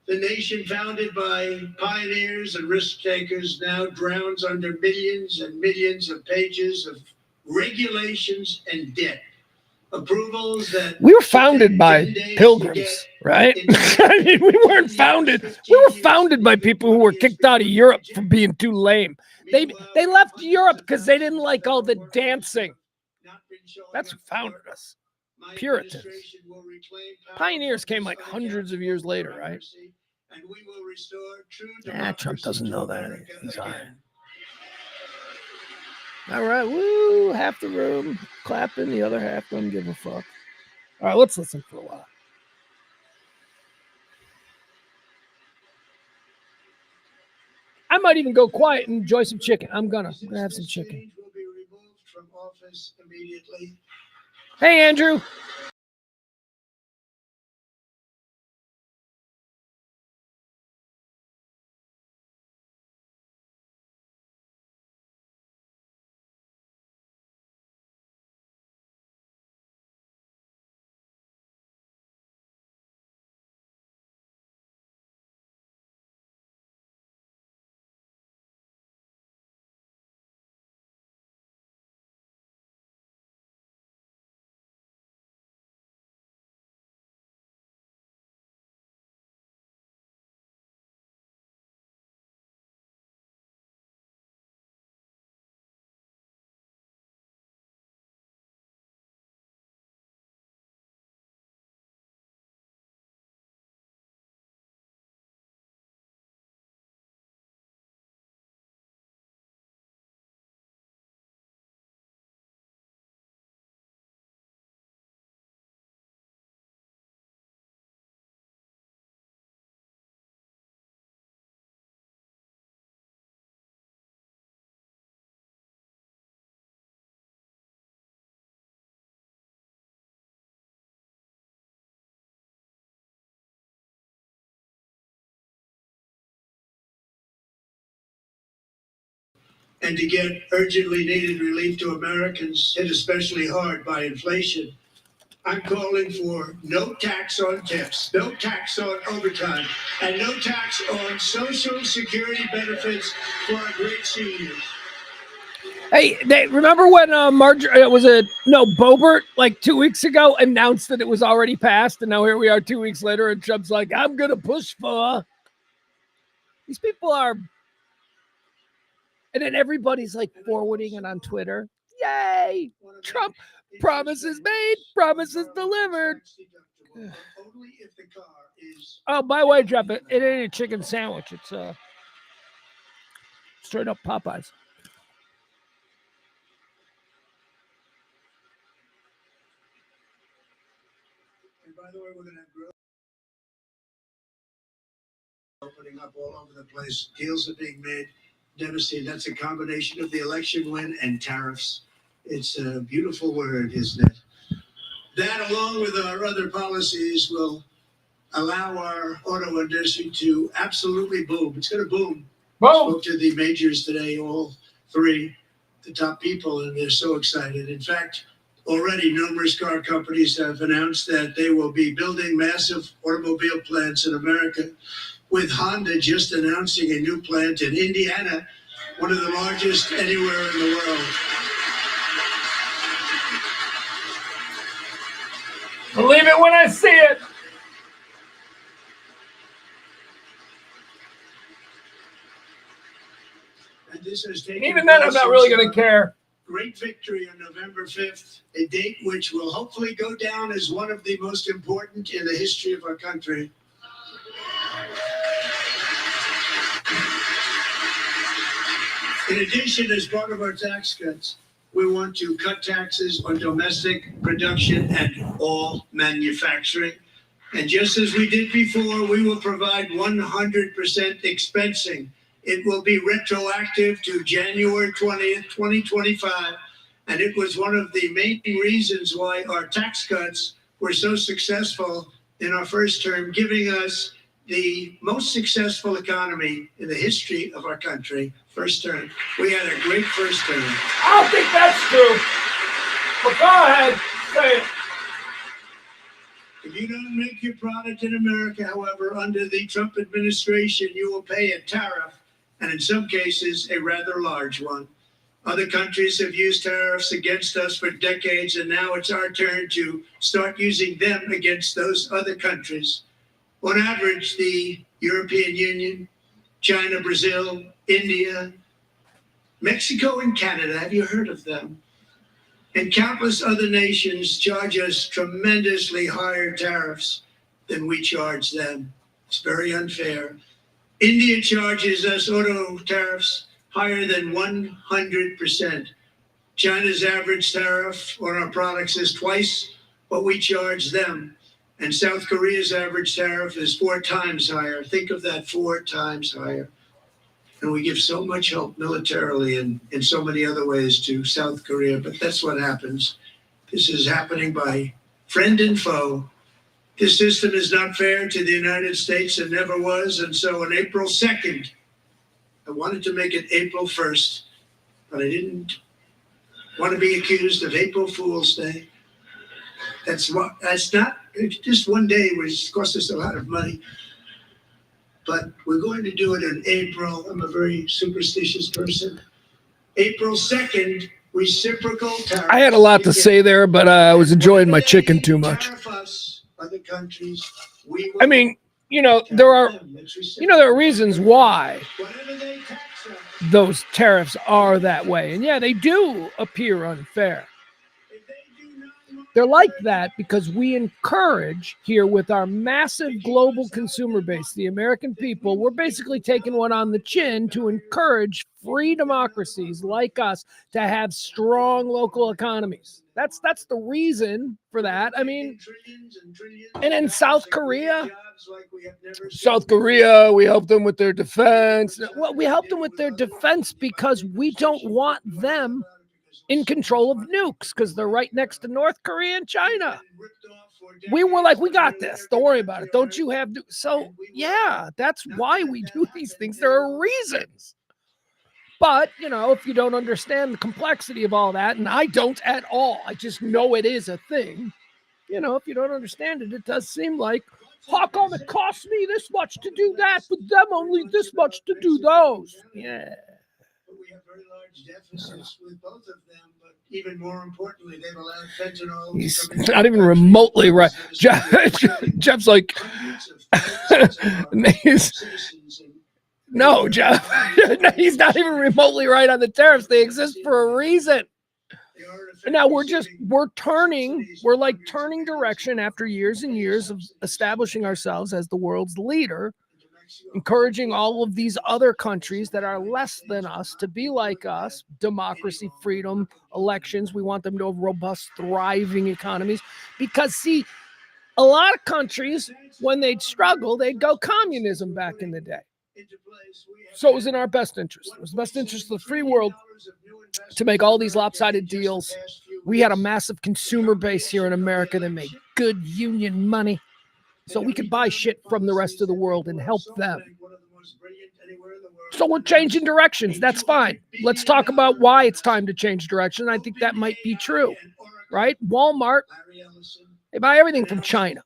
The nation founded by pioneers and risk takers now drowns under millions and millions of pages of regulations and debt. Approvals that we were founded by pilgrims, right? I mean, we weren't founded. We were founded by people who were kicked out of Europe for being too lame. They left Europe because they didn't like all the dancing. That's who founded us. Puritans. Pioneers came like hundreds of years later, right? Trump doesn't know that. He's all right. All right, woo, half the room clapping, the other half don't give a fuck. All right, let's listen for a while. I might even go quiet and enjoy some chicken. I'm gonna have some chicken. Will be removed from office immediately. Hey, Andrew. And to get urgently needed relief to Americans hit especially hard by inflation. I'm calling for no tax on tips, no tax on overtime, and no tax on Social Security benefits for our great seniors. Hey, remember when Boebert like 2 weeks ago announced that it was already passed, and now here we are 2 weeks later, and Trump's like, I'm gonna push for. These people are, and then everybody's like forwarding it on Twitter. Yay! Trump promises made, promises delivered. Oh, by the way, Jeff, it ain't a chicken sandwich. It's straight up Popeyes. And by the way, we're going to have growth opening up all over the place. Deals are being made. Devastating. That's a combination of the election win and tariffs. It's a beautiful word, isn't it? That, along with our other policies, will allow our auto industry to absolutely boom. It's going to boom. I spoke to the majors today, all three, the top people, and they're so excited. In fact, already numerous car companies have announced that they will be building massive automobile plants in America, with Honda just announcing a new plant in Indiana, one of the largest anywhere in the world. Believe it when I see it. And this has taken Even then, I'm not really going to care. Great victory on November 5th, a date which will hopefully go down as one of the most important in the history of our country. In addition, as part of our tax cuts, we want to cut taxes on domestic production and all manufacturing. And just as we did before, we will provide 100% expensing. It will be retroactive to January 20th, 2025. And it was one of the main reasons why our tax cuts were so successful in our first term, giving us the most successful economy in the history of our country. First term. We had a great first term. I don't think that's true. But go ahead, say it. If you don't make your product in America, however, under the Trump administration, you will pay a tariff, and in some cases, a rather large one. Other countries have used tariffs against us for decades, and now it's our turn to start using them against those other countries. On average, the European Union, China, Brazil, India, Mexico, and Canada, have you heard of them? And countless other nations charge us tremendously higher tariffs than we charge them. It's very unfair. India charges us auto tariffs higher than 100%. China's average tariff on our products is twice what we charge them. And South Korea's average tariff is 4 times higher. Think of that, 4 times higher. And we give so much help militarily and in so many other ways to South Korea, but that's what happens. This is happening by friend and foe. This system is not fair to the United States and never was. And so on April 2nd, I wanted to make it April 1st, but I didn't want to be accused of April Fool's Day. That's not, just one day was cost us a lot of money. But we're going to do it in April. I'm a very superstitious person. April 2nd, reciprocal tariffs. I had a lot to say there, but I was enjoying my chicken too much. Us, other countries, I mean, there are reasons why those tariffs are that way. And yeah, they do appear unfair. They're like that because we encourage here with our massive global consumer base, the American people, we're basically taking one on the chin to encourage free democracies like us to have strong local economies. That's the reason for that. I mean, and in South Korea, we help them with their defense. Well, we help them with their defense because we don't want them in control of nukes because they're right next to North Korea and China. We were like, we got this. Don't worry about it. Don't you have to? So, yeah, that's why we do these things. There are reasons. But, if you don't understand the complexity of all that, and I don't at all, I just know it is a thing, you know, if you don't understand it, it does seem like, how come it costs me this much to do that, but them only this much to do those? Yeah. But we have very large deficits with both of them. But even more importantly, they've allowed fentanyl. He's not even remotely right. Jeff's like, no, Jeff. He's not even remotely right on the tariffs. They exist for a reason. And now we're turning direction after years and years of establishing ourselves as the world's leader, encouraging all of these other countries that are less than us to be like us, democracy, freedom, elections. We want them to have robust, thriving economies because, see, a lot of countries, when they'd struggle, they'd go communism back in the day. So it was in our best interest. It was the best interest of the free world to make all these lopsided deals. We had a massive consumer base here in America that made good union money, so we could buy shit from the rest of the world and help them. So we're changing directions. That's fine. Let's talk about why it's time to change direction. I think that might be true, right? Walmart, they buy everything from China.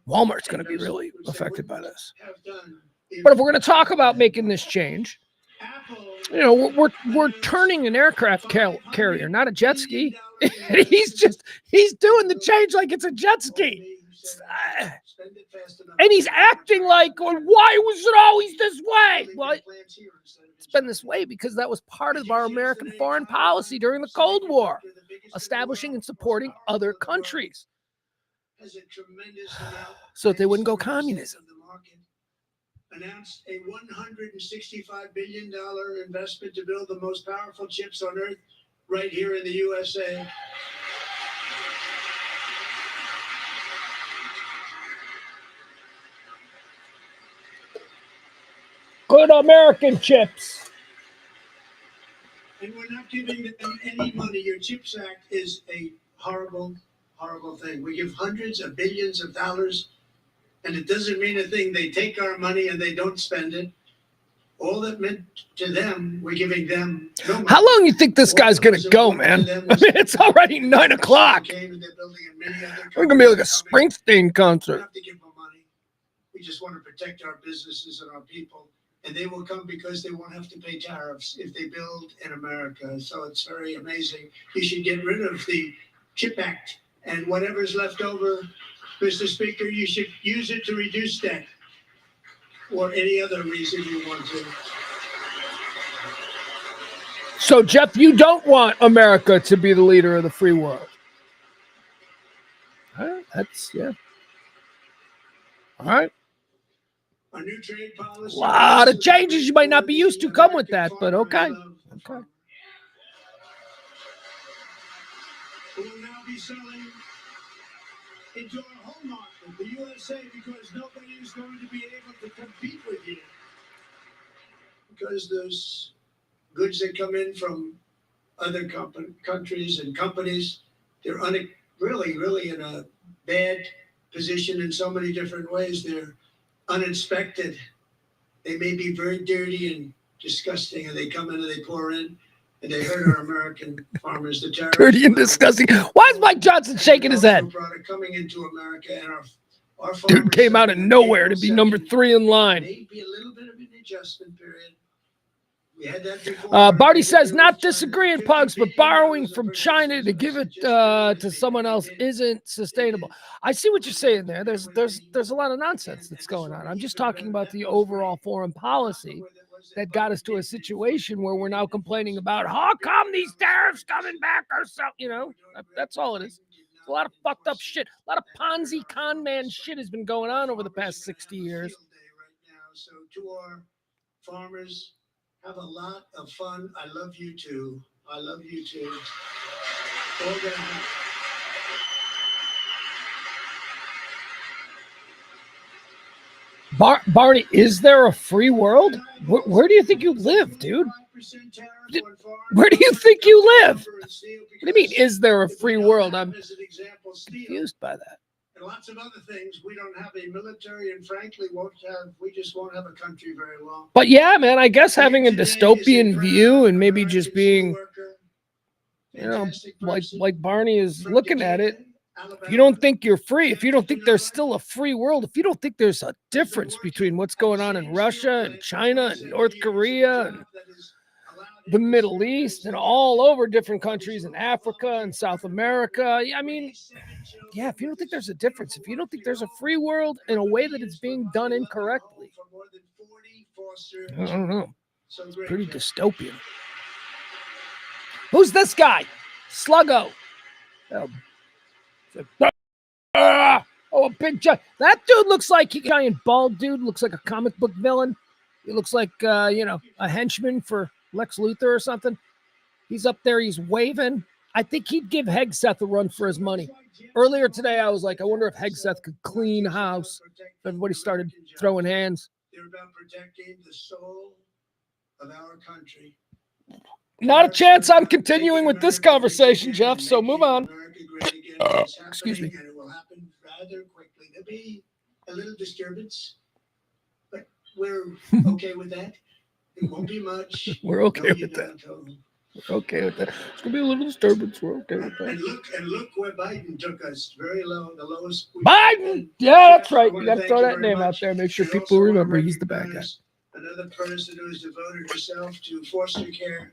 Walmart's going to be really affected by this. But if we're going to talk about making this change, you know, we're turning an aircraft carrier, not a jet ski. he's doing the change like it's a jet ski. And he's acting like, well, why was it always this way? Well, it's been this way because that was part of our American foreign policy during the Cold War, establishing and supporting other countries so that they wouldn't go communism. Announced a $165 billion investment to build the most powerful chips on earth right here in the USA. Good American chips. And we're not giving them any money. Your CHIPS Act is a horrible, horrible thing. We give hundreds of billions of dollars, and it doesn't mean a thing. They take our money and they don't spend it. All that meant to them, we're giving them no money. How long you think this guy's going to go, man? I mean, it's already 9 o'clock. We're going to be like a Springsteen concert. We don't have to give them money. We just want to protect our businesses and our people. And they will come because they won't have to pay tariffs if they build in America. So it's very amazing. You should get rid of the CHIP Act. And whatever's left over, Mr. Speaker, you should use it to reduce debt or any other reason you want to. So, Jeff, you don't want America to be the leader of the free world. That's, yeah. All right. A new trade policy. A lot of changes you might not be used to come with that, but okay. Okay. We will now be selling into our home market, the USA, because nobody is going to be able to compete with you. Because those goods that come in from other countries and companies, they're really in a bad position in so many different ways. They're uninspected. They may be very dirty and disgusting, and they come in and they pour in, and they hurt our American farmers. The tariffs, dirty and disgusting. Why is Mike Johnson shaking his head? Product coming into America, and our dude came out of nowhere to be number 3 in line. Maybe a little bit of an adjustment period. We had that before. Barty says, not disagreeing, Pugs, but borrowing from China to give it to someone else isn't sustainable. I see what you're saying there. There's a lot of nonsense that's going on. I'm just talking about the overall foreign policy that got us to a situation where we're now complaining about how come these tariffs coming back or so, you know, that's all it is. It's a lot of fucked up shit. A lot of Ponzi con man shit has been going on over the past 60 years. So to our farmers, have a lot of fun. I love you too. I love you too. All gonna happen. Barney, is there a free world? Where do you think you live, dude? Where do you think you live? What do you mean, is there a free world? I'm confused by that. And lots of other things. We don't have a military, and frankly, we just won't have a country very long. But yeah, man, I guess having a dystopian view and maybe just being You know, Fantastic like person Barney is from looking at it. Decatur, If Alabama. you don't think you're free, if you don't think there's Tonight, still a free world, if you don't think there's a difference between what's going on in Russia and China and North Korea and the Middle East and all over different countries in Africa and South America. Yeah, I mean, yeah, if you don't think there's a difference, if you don't think there's a free world in a way that it's being done incorrectly, I don't know. It's pretty dystopian. Who's this guy? Sluggo. Oh, a big giant. That dude looks like a giant bald dude. Looks like a comic book villain. He looks like, a henchman for Lex Luthor or something. He's up there. He's waving. I think he'd give Hegseth a run for his money. Earlier today, I was like, I wonder if Hegseth could clean house. Everybody started throwing hands. They're about protecting the soul of our country. Not a chance I'm continuing with this conversation, Jeff, so move on. Excuse me. And it will happen rather quickly. There'll be a little disturbance, but we're okay with that. It won't be much. We're okay with that. We're okay with that. It's gonna be a little disturbance. We're okay with that. And look where Biden took us. Very low, the lowest. Biden! Yeah, that's right. You got to throw that name out there. Make sure people remember he's the bad guy. Another person who has devoted herself to foster care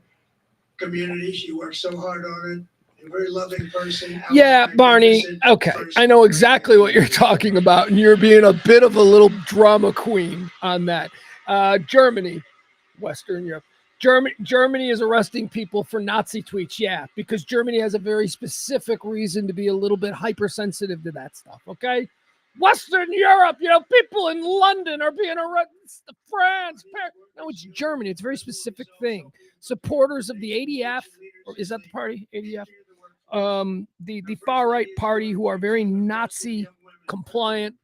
community. She worked so hard on it. A very loving person. Yeah, Barney. Okay, I know exactly what you're talking about, and you're being a bit of a little drama queen on that. Germany, Western Europe. Germany is arresting people for Nazi tweets. Yeah, because Germany has a very specific reason to be a little bit hypersensitive to that stuff. Okay, Western Europe, people in London are being arrested. France, Paris. No, it's Germany. It's a very specific thing. Supporters of the ADF, or is that the party? ADF? The far right party who are very Nazi compliant.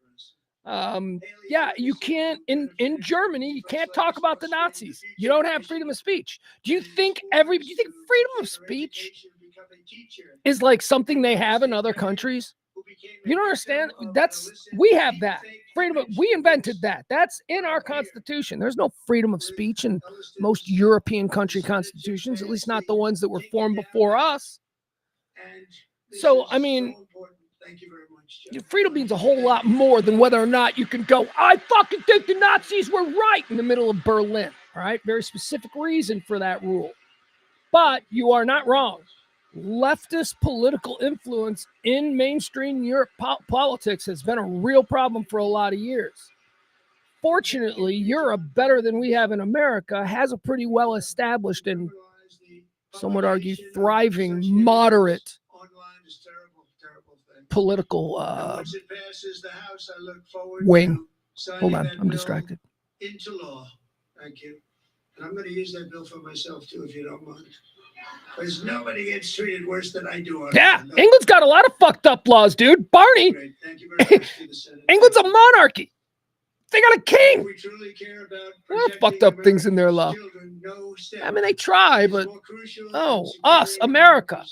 Yeah, you can't in Germany. You can't talk about the Nazis. You don't have freedom of speech. Do you think freedom of speech is like something they have in other countries? You don't understand. We have that freedom. We invented that. That's in our Constitution. There's no freedom of speech in most European country constitutions, at least not the ones that were formed before us. So, I mean, thank you very much. Freedom means a whole lot more than whether or not you can go, I fucking think the Nazis were right in the middle of Berlin. All right. Very specific reason for that rule. But you are not wrong. Leftist political influence in mainstream Europe politics has been a real problem for a lot of years. Fortunately, Europe, better than we have in America, has a pretty well established and some would argue thriving moderate political wing. Hold on, I'm distracted. Into law. Thank you. And I'm going to use that bill for myself too, if you don't mind. Because nobody gets treated worse than I do. Yeah, England's got a lot of fucked up laws, dude. Barney, thank you very much to the Senate. England's a monarchy. They got a king. We truly care about fucked up things in their law. Children, no I mean, they try, but us, America.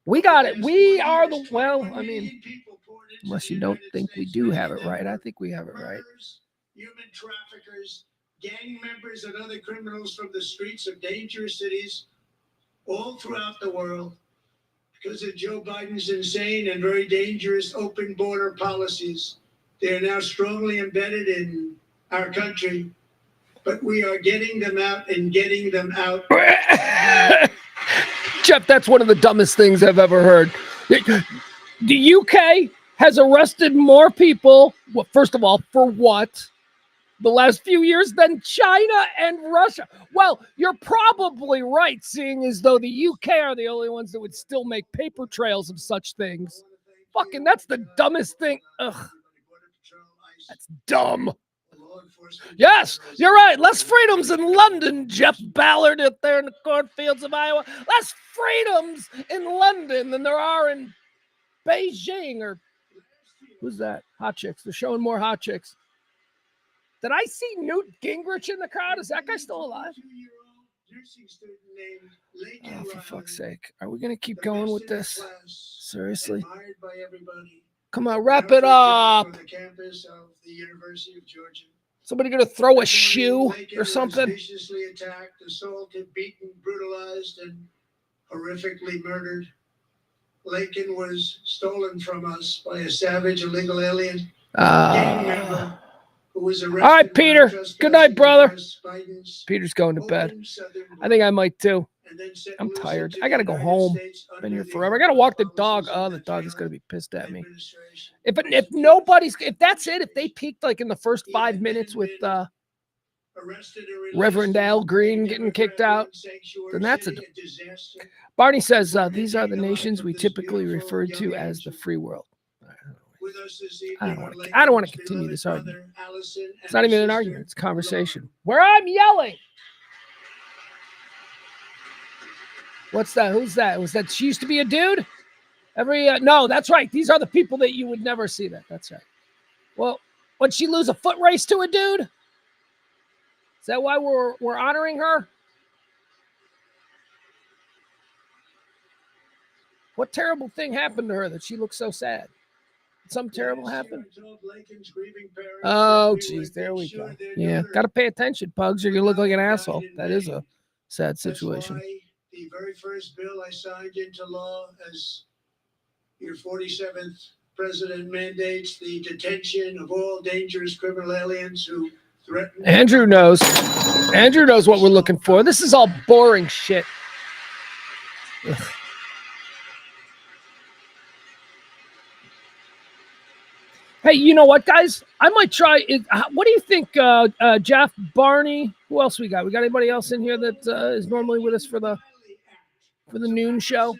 We got it. We are the, I mean, unless you don't think we do have it right. I think we have it right. Human traffickers, gang members, and other criminals from the streets of dangerous cities all throughout the world because of Joe Biden's insane and very dangerous open border policies. They are now strongly embedded in our country, but we are getting them out and getting them out. Jeff, that's one of the dumbest things I've ever heard. The UK has arrested more people, well, first of all, for what? The last few years than China and Russia. Well, you're probably right, seeing as though the UK are the only ones that would still make paper trails of such things. Fucking, that's the dumbest thing. Ugh. That's dumb. Yes, you're right. Less freedoms in London, Jeff Ballard up there in the cornfields of Iowa. Less freedoms in London than there are in Beijing or who's that? Hot chicks. They're showing more hot chicks. Did I see Newt Gingrich in the crowd? Is that guy still alive? Oh, for fuck's sake. Are we going to keep going with this? Seriously? Come on, wrap it up. Somebody going to throw a shoe or something? Viciously attacked, assaulted, beaten, brutalized, and horrifically murdered. Lincoln was stolen from us by a savage illegal alien gang member who was arrested. All right, Peter. Good night, brother. Biden's Peter's going to bed. open southern I think I border, might too. and then set I'm loose tired. into I got to the go United home. States Been here under the forever. I got to walk the dog. policies of Oh, the dog is going failing to be pissed at me. administration. If nobody's, if that's it, if they peaked like in the first 5 minutes with Arrested and released Reverend Al in Green a getting kicked out, sanctuary then that's city, a disaster. Barney says, these are the nations we typically refer to as the free world. With us this I evening don't are want to Lincoln's continue this beloved argument. brother, Allison, It's and not her even an sister, argument. It's a conversation. Lauren. Where I'm yelling. What's that? Who's that? Was that she used to be a dude? No, that's right. These are the people that you would never see that. That's right. Well, would she lose a foot race to a dude? Is that why we're honoring her? What terrible thing happened to her that she looks so sad? Did something terrible happen? Oh, geez, there we go. Yeah, got to pay attention, Pugs, or you look like an asshole. That is a sad situation. That's why the very first bill I signed into law as your 47th president mandates the detention of all dangerous criminal aliens who threaten. Andrew knows. Andrew knows what we're looking for. This is all boring shit. Ugh. Hey, you know what, guys? I might try it. What do you think, Jeff, Barney? Who else we got? We got anybody else in here that is normally with us for the noon show?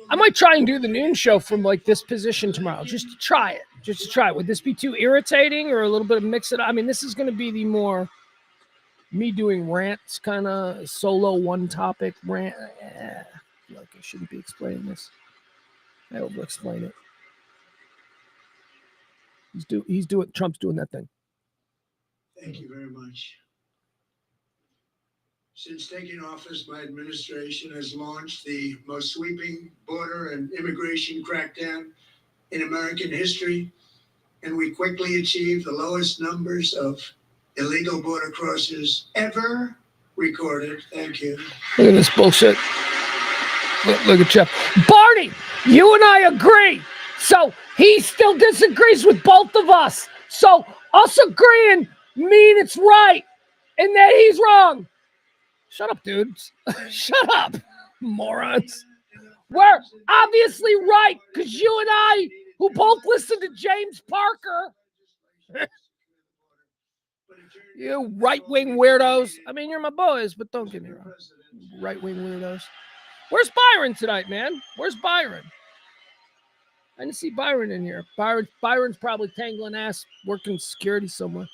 I might try and do the noon show from like this position tomorrow, just to try it. Just to try it. Would this be too irritating or a little bit of mix it up? I mean, this is going to be the more me doing rants, kind of solo one topic rant. I feel like I shouldn't be explaining this. I over explain it. Trump's doing that thing. Thank you very much. Since taking office, my administration has launched the most sweeping border and immigration crackdown in American history, and we quickly achieved the lowest numbers of illegal border crossers ever recorded. Thank you. Look at this bullshit. Look at Jeff. Barney, you and I agree. So he still disagrees with both of us. So us agreeing mean it's right and that he's wrong. Shut up, dudes. Shut up, morons. We're obviously right because you and I, who both listen to James Parker, you right-wing weirdos. I mean, you're my boys, but don't get me wrong. Right-wing weirdos. Where's Byron tonight, man? Where's Byron? I didn't see Byron in here. Byron's probably tangling ass, working security somewhere.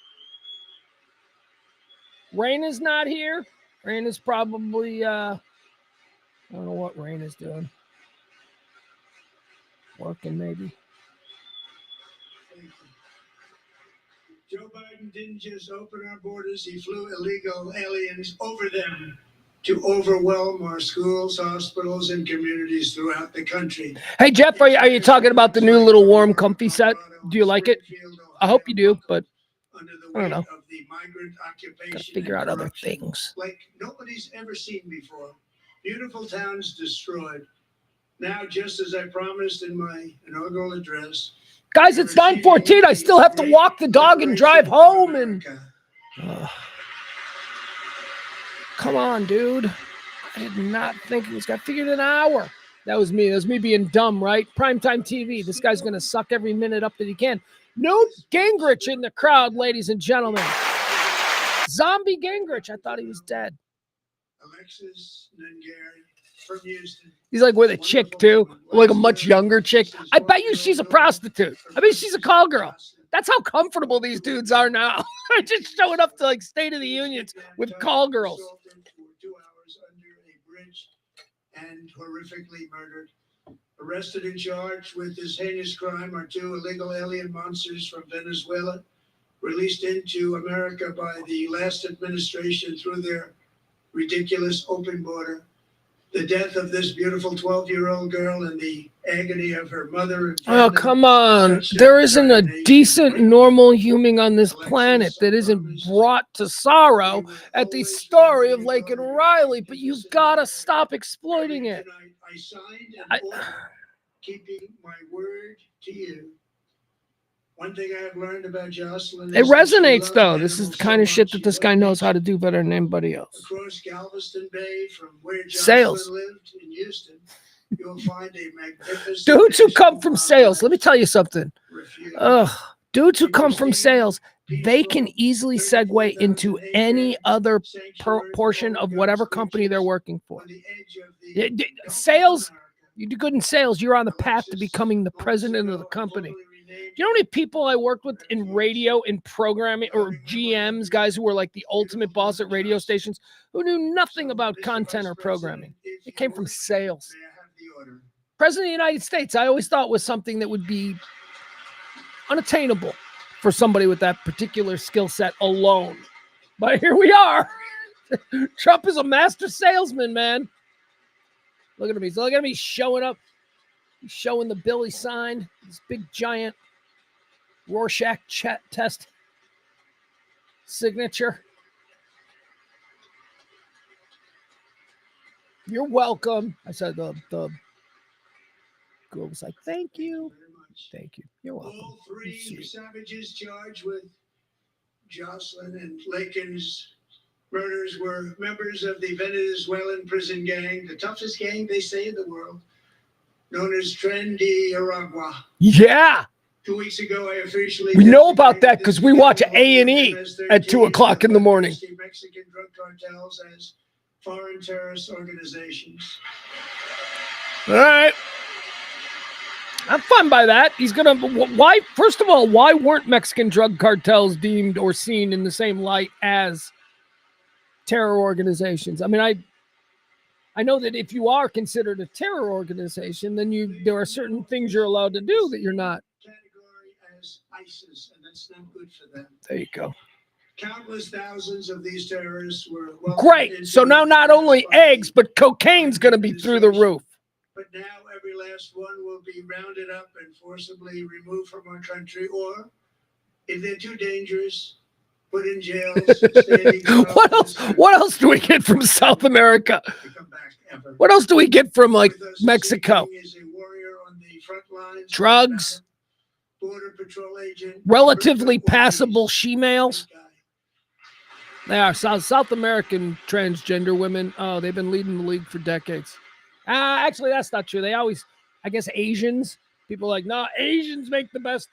Rain is not here. Rain is probably, I don't know what Rain is doing. Working, maybe. Joe Biden didn't just open our borders, he flew illegal aliens over them to overwhelm our schools, hospitals, and communities throughout the country. Hey, Jeff, are you talking about the new little warm, comfy set? Do you like it? I hope you do, but I don't know. Gotta figure out other things. Like nobody's ever seen before. Beautiful towns destroyed. Now, just as I promised in my inaugural address, guys, it's 9:14. I still have to walk the dog and drive home. And come on, dude. I did not think it was got figured an hour. That was me. That was me being dumb, right? Primetime TV. This guy's going to suck every minute up that he can. Newt Gingrich in the crowd, ladies and gentlemen. Zombie Gingrich. I thought he was dead. Alexis Nungari from Houston. He's like with a chick, too. Like a much younger chick. I bet you she's a prostitute. I mean, she's a call girl. That's how comfortable these dudes are now. They're just showing up to like State of the Unions with call girls. 2 hours under a bridge and horrifically murdered. Arrested and charged with this heinous crime are 2 illegal alien monsters from Venezuela, released into America by the last administration through their ridiculous open border. the death of this beautiful 12-year-old girl and the agony of her mother and Oh, family come on. touched There our isn't a entire nation decent, greatly. normal human on this planet Alexis, that I isn't promised brought to we sorrow would at the always story remember of your Laken daughter Riley, in but you've this got to manner. stop exploiting Earlier it. tonight, I signed an I- order keeping my word to you. One thing I have learned about Jocelyn It is that she resonates, loved though. This is animals the kind of so shit much that she this guy loved knows how nature. to do better than anybody else. Across Galveston Bay from where Sales. Jocelyn lived in Houston, you'll find a magnificent Dudes who come national from wildlife sales, let me tell you something. refuge. Dudes who A come from pristine, sales, they can peaceful, easily segue 34,000 into any acre other sanctuary for portion all of God's whatever company they're creatures working for. on the edge of the Gulf of Sales, America. you do good in sales, you're on the path to Alexis becoming the moments president of ago the company. formally renamed You know how many you people I worked with in refuge. radio, in programming, or Loving memory of GMs, your guys who were like the ultimate beautiful boss at daughter, radio Jocelyn. stations, who knew nothing So, about Mr. content Vice or President, programming. if It you came from would, sales. may I have the order? President of the United States, I always thought was something that would be unattainable for somebody with that particular skill set alone. But here we are. Trump is a master salesman, man. Look at him. He's look at me showing up. He's showing the bill he signed. This big giant Rorschach test signature. You're welcome. I said the girl was like, thank you. Very much. Thank you. You're welcome. All You're three sweet. savages charged with Jocelyn and Laken's murders were members of the Venezuelan prison gang, the toughest gang they say in the world, known as Tren de Aragua. Yeah. 2 weeks ago, I officially We know about that designated because this we watch beautiful A&E MS-13 at 2 o'clock in the morning. bloodthirsty Mexican drug cartels as foreign terrorist organizations. All right. I'm fun by that. He's going to, why, first of all, why weren't Mexican drug cartels deemed or seen in the same light as terror organizations? I mean, I know that if you are considered a terror organization, then there are certain things you're allowed to do that you're not. Category as ISIS, and that's not good for them. There you go. Countless thousands of these terrorists were Great. So now not only eggs, but cocaine's going to be through the roof. But now every last one will be rounded up and forcibly removed from our country, or if they're too dangerous, put in jails. What else do we get from South America? What else do we get from like Mexico? Drugs, Border Patrol agent, relatively passable she-males. They are South American transgender women. Oh, they've been leading the league for decades. Actually, that's not true. They always, I guess, Asians. People are like, no, Asians make the best.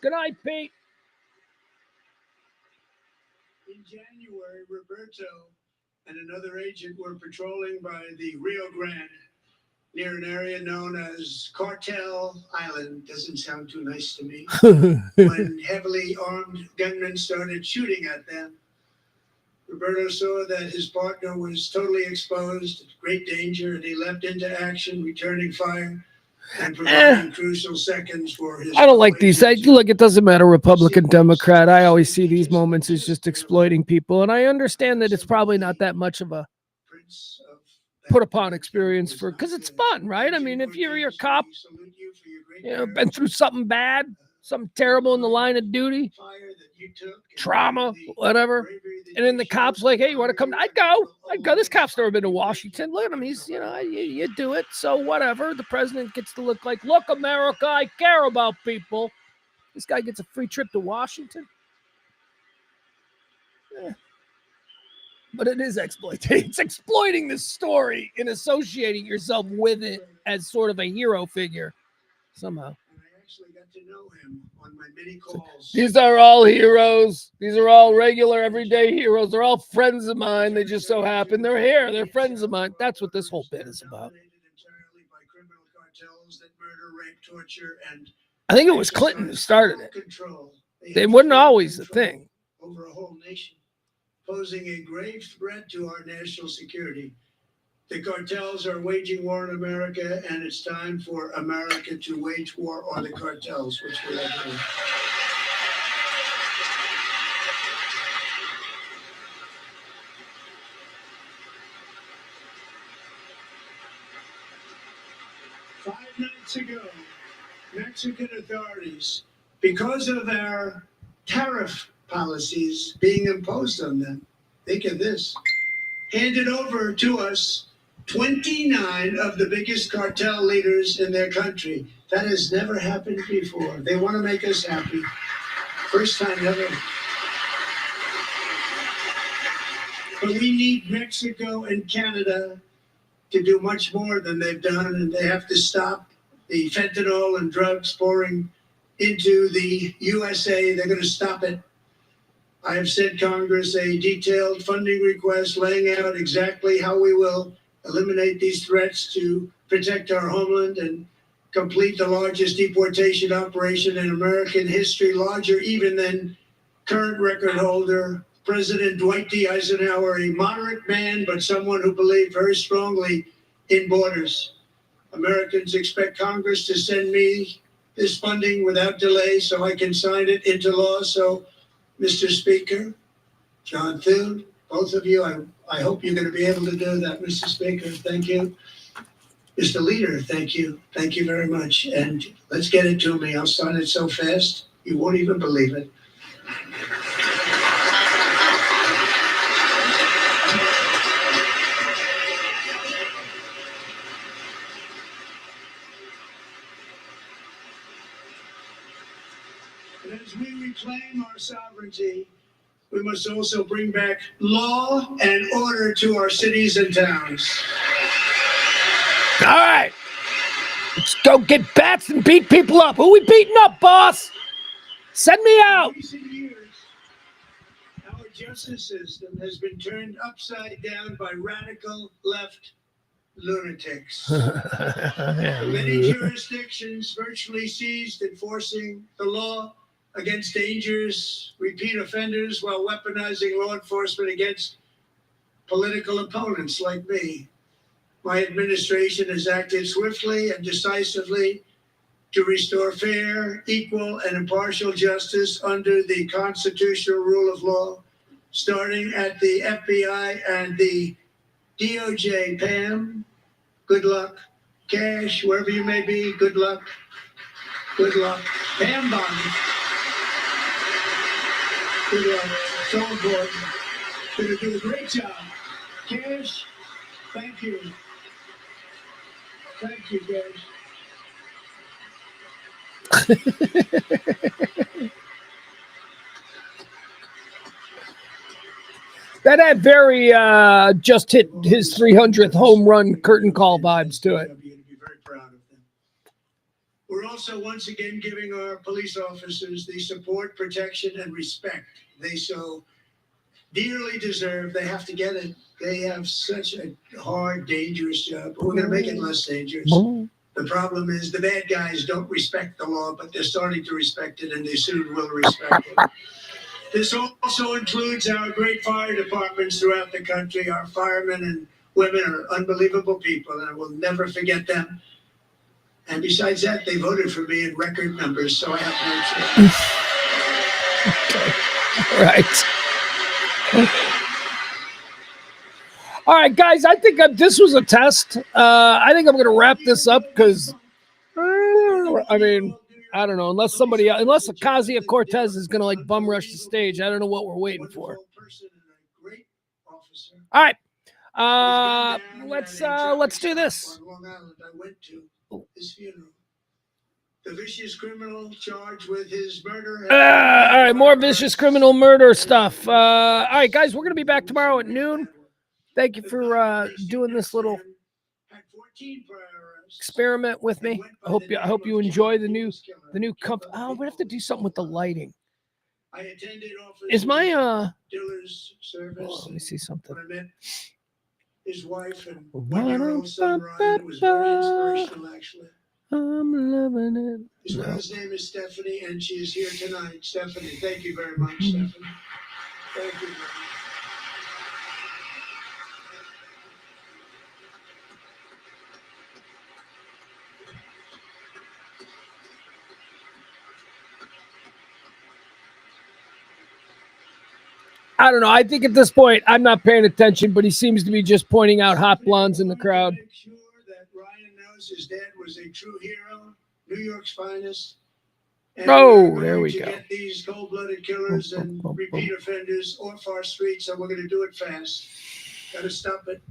Good night, Pete. In January, Roberto and another agent were patrolling by the Rio Grande near an area known as Cartel Island. Doesn't sound too nice to me. When heavily armed gunmen started shooting at them, Roberto saw that his partner was totally exposed, great danger, and he leapt into action, returning fire and providing crucial seconds for his. I don't like these. Look, it doesn't matter, Republican, Democrat. I always see these moments as just exploiting people, and I understand that it's probably not that much of a put upon experience because it's fun, right? I mean, if you're a cop, been through something bad, something terrible in the line of duty, trauma, whatever, and then the cop's like, hey, you want to come? I'd go. This cop's never been to Washington. Look at him. He's, you do it. So whatever. The president gets to look like, look, America, I care about people. This guy gets a free trip to Washington. But it is exploitation. It's exploiting this story and associating yourself with it as sort of a hero figure somehow. And I actually got to know him on my many calls. These are all heroes. These are all regular, everyday heroes. They're all friends of mine. They just so happen they're here. They're friends of mine. That's what this whole bit is about. I think it was Clinton who started it. They wasn't always the thing. Over a whole nation, posing a grave threat to our national security. The cartels are waging war in America, and it's time for America to wage war on the cartels, which we are doing. Five nights ago, Mexican authorities, because of our tariff policies being imposed on them, think of this, handed over to us 29 of the biggest cartel leaders in their country. That has never happened before. They want to make us happy. First time ever. But we need Mexico and Canada to do much more than they've done, and they have to stop the fentanyl and drugs pouring into the USA. They're going to stop it. I have sent Congress a detailed funding request laying out exactly how we will eliminate these threats to protect our homeland and complete the largest deportation operation in American history, larger even than current record holder President Dwight D. Eisenhower, a moderate man, but someone who believed very strongly in borders. Americans expect Congress to send me this funding without delay so I can sign it into law. So, Mr. Speaker, John Thune, both of you, I hope you're going to be able to do that, Mr. Speaker. Thank you. Mr. Leader, thank you. Thank you very much. And let's get it to me. I'll sign it so fast, you won't even believe it. And as we reclaim our sovereignty, we must also bring back law and order to our cities and towns. All right. Let's go get bats and beat people up. Who we beating up, boss? Send me out. In recent years, our justice system has been turned upside down by radical left lunatics. Many jurisdictions virtually ceased enforcing the law against dangerous repeat offenders while weaponizing law enforcement against political opponents like me. My administration has acted swiftly and decisively to restore fair, equal, and impartial justice under the constitutional rule of law, starting at the FBI and the DOJ. Pam, good luck. Cash, wherever you may be, good luck. Good luck. Pam Bond, good luck. So important. Going to do a great job. Cash, thank you. Thank you, Cash. That had very just hit his 300th home run curtain call vibes to it. You're going to be very proud of them. We're also once again giving our police officers the support, protection, and respect they so dearly deserve. They have to get it. They have such a hard, dangerous job. But we're going to make it less dangerous. The problem is the bad guys don't respect the law, but they're starting to respect it, and they soon will respect it. This also includes our great fire departments throughout the country. Our firemen and women are unbelievable people, and I will never forget them. And besides that, they voted for me in record numbers, so I have no choice. Right. All right, guys, I think this was a test. I think I'm going to wrap this up because, I mean, I don't know. Unless Ocasio-Cortez is going to like bum rush the stage, I don't know what we're waiting for. All right, let's do this. The vicious criminal charged with his murder. All right, more vicious criminal murder stuff. All right, guys, we're going to be back tomorrow at noon. Thank you for doing this little experiment with me. I hope you enjoy the new company. Oh, we have to do something with the lighting. Is my let me see something. His wife and 1-year-old son Ryan was very inspirational, actually. I'm loving it. His wife's name is Stephanie, and she is here tonight. Stephanie, thank you very much, Stephanie. Thank you very much. I don't know. I think at this point, I'm not paying attention, but he seems to be just pointing out hot blondes in the crowd. Make sure that Ryan knows his dad was a true hero, New York's finest. And Oh, we're there going we to go. get these cold-blooded killers and repeat offenders off our streets, and we're going to do it fast. Got to stop it.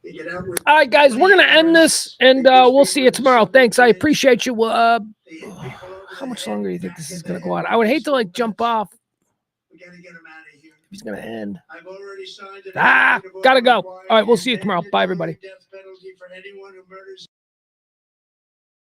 You get out with All right, guys, we're going to end this, and we'll see you tomorrow. Thanks. I appreciate you. How much longer do you think this is going to go on? I would hate to, like, jump off. We got to get him out of here. He's going to end. I've already signed Gotta go. All right, we'll see you tomorrow. Bye, everybody. Death penalty for anyone who murders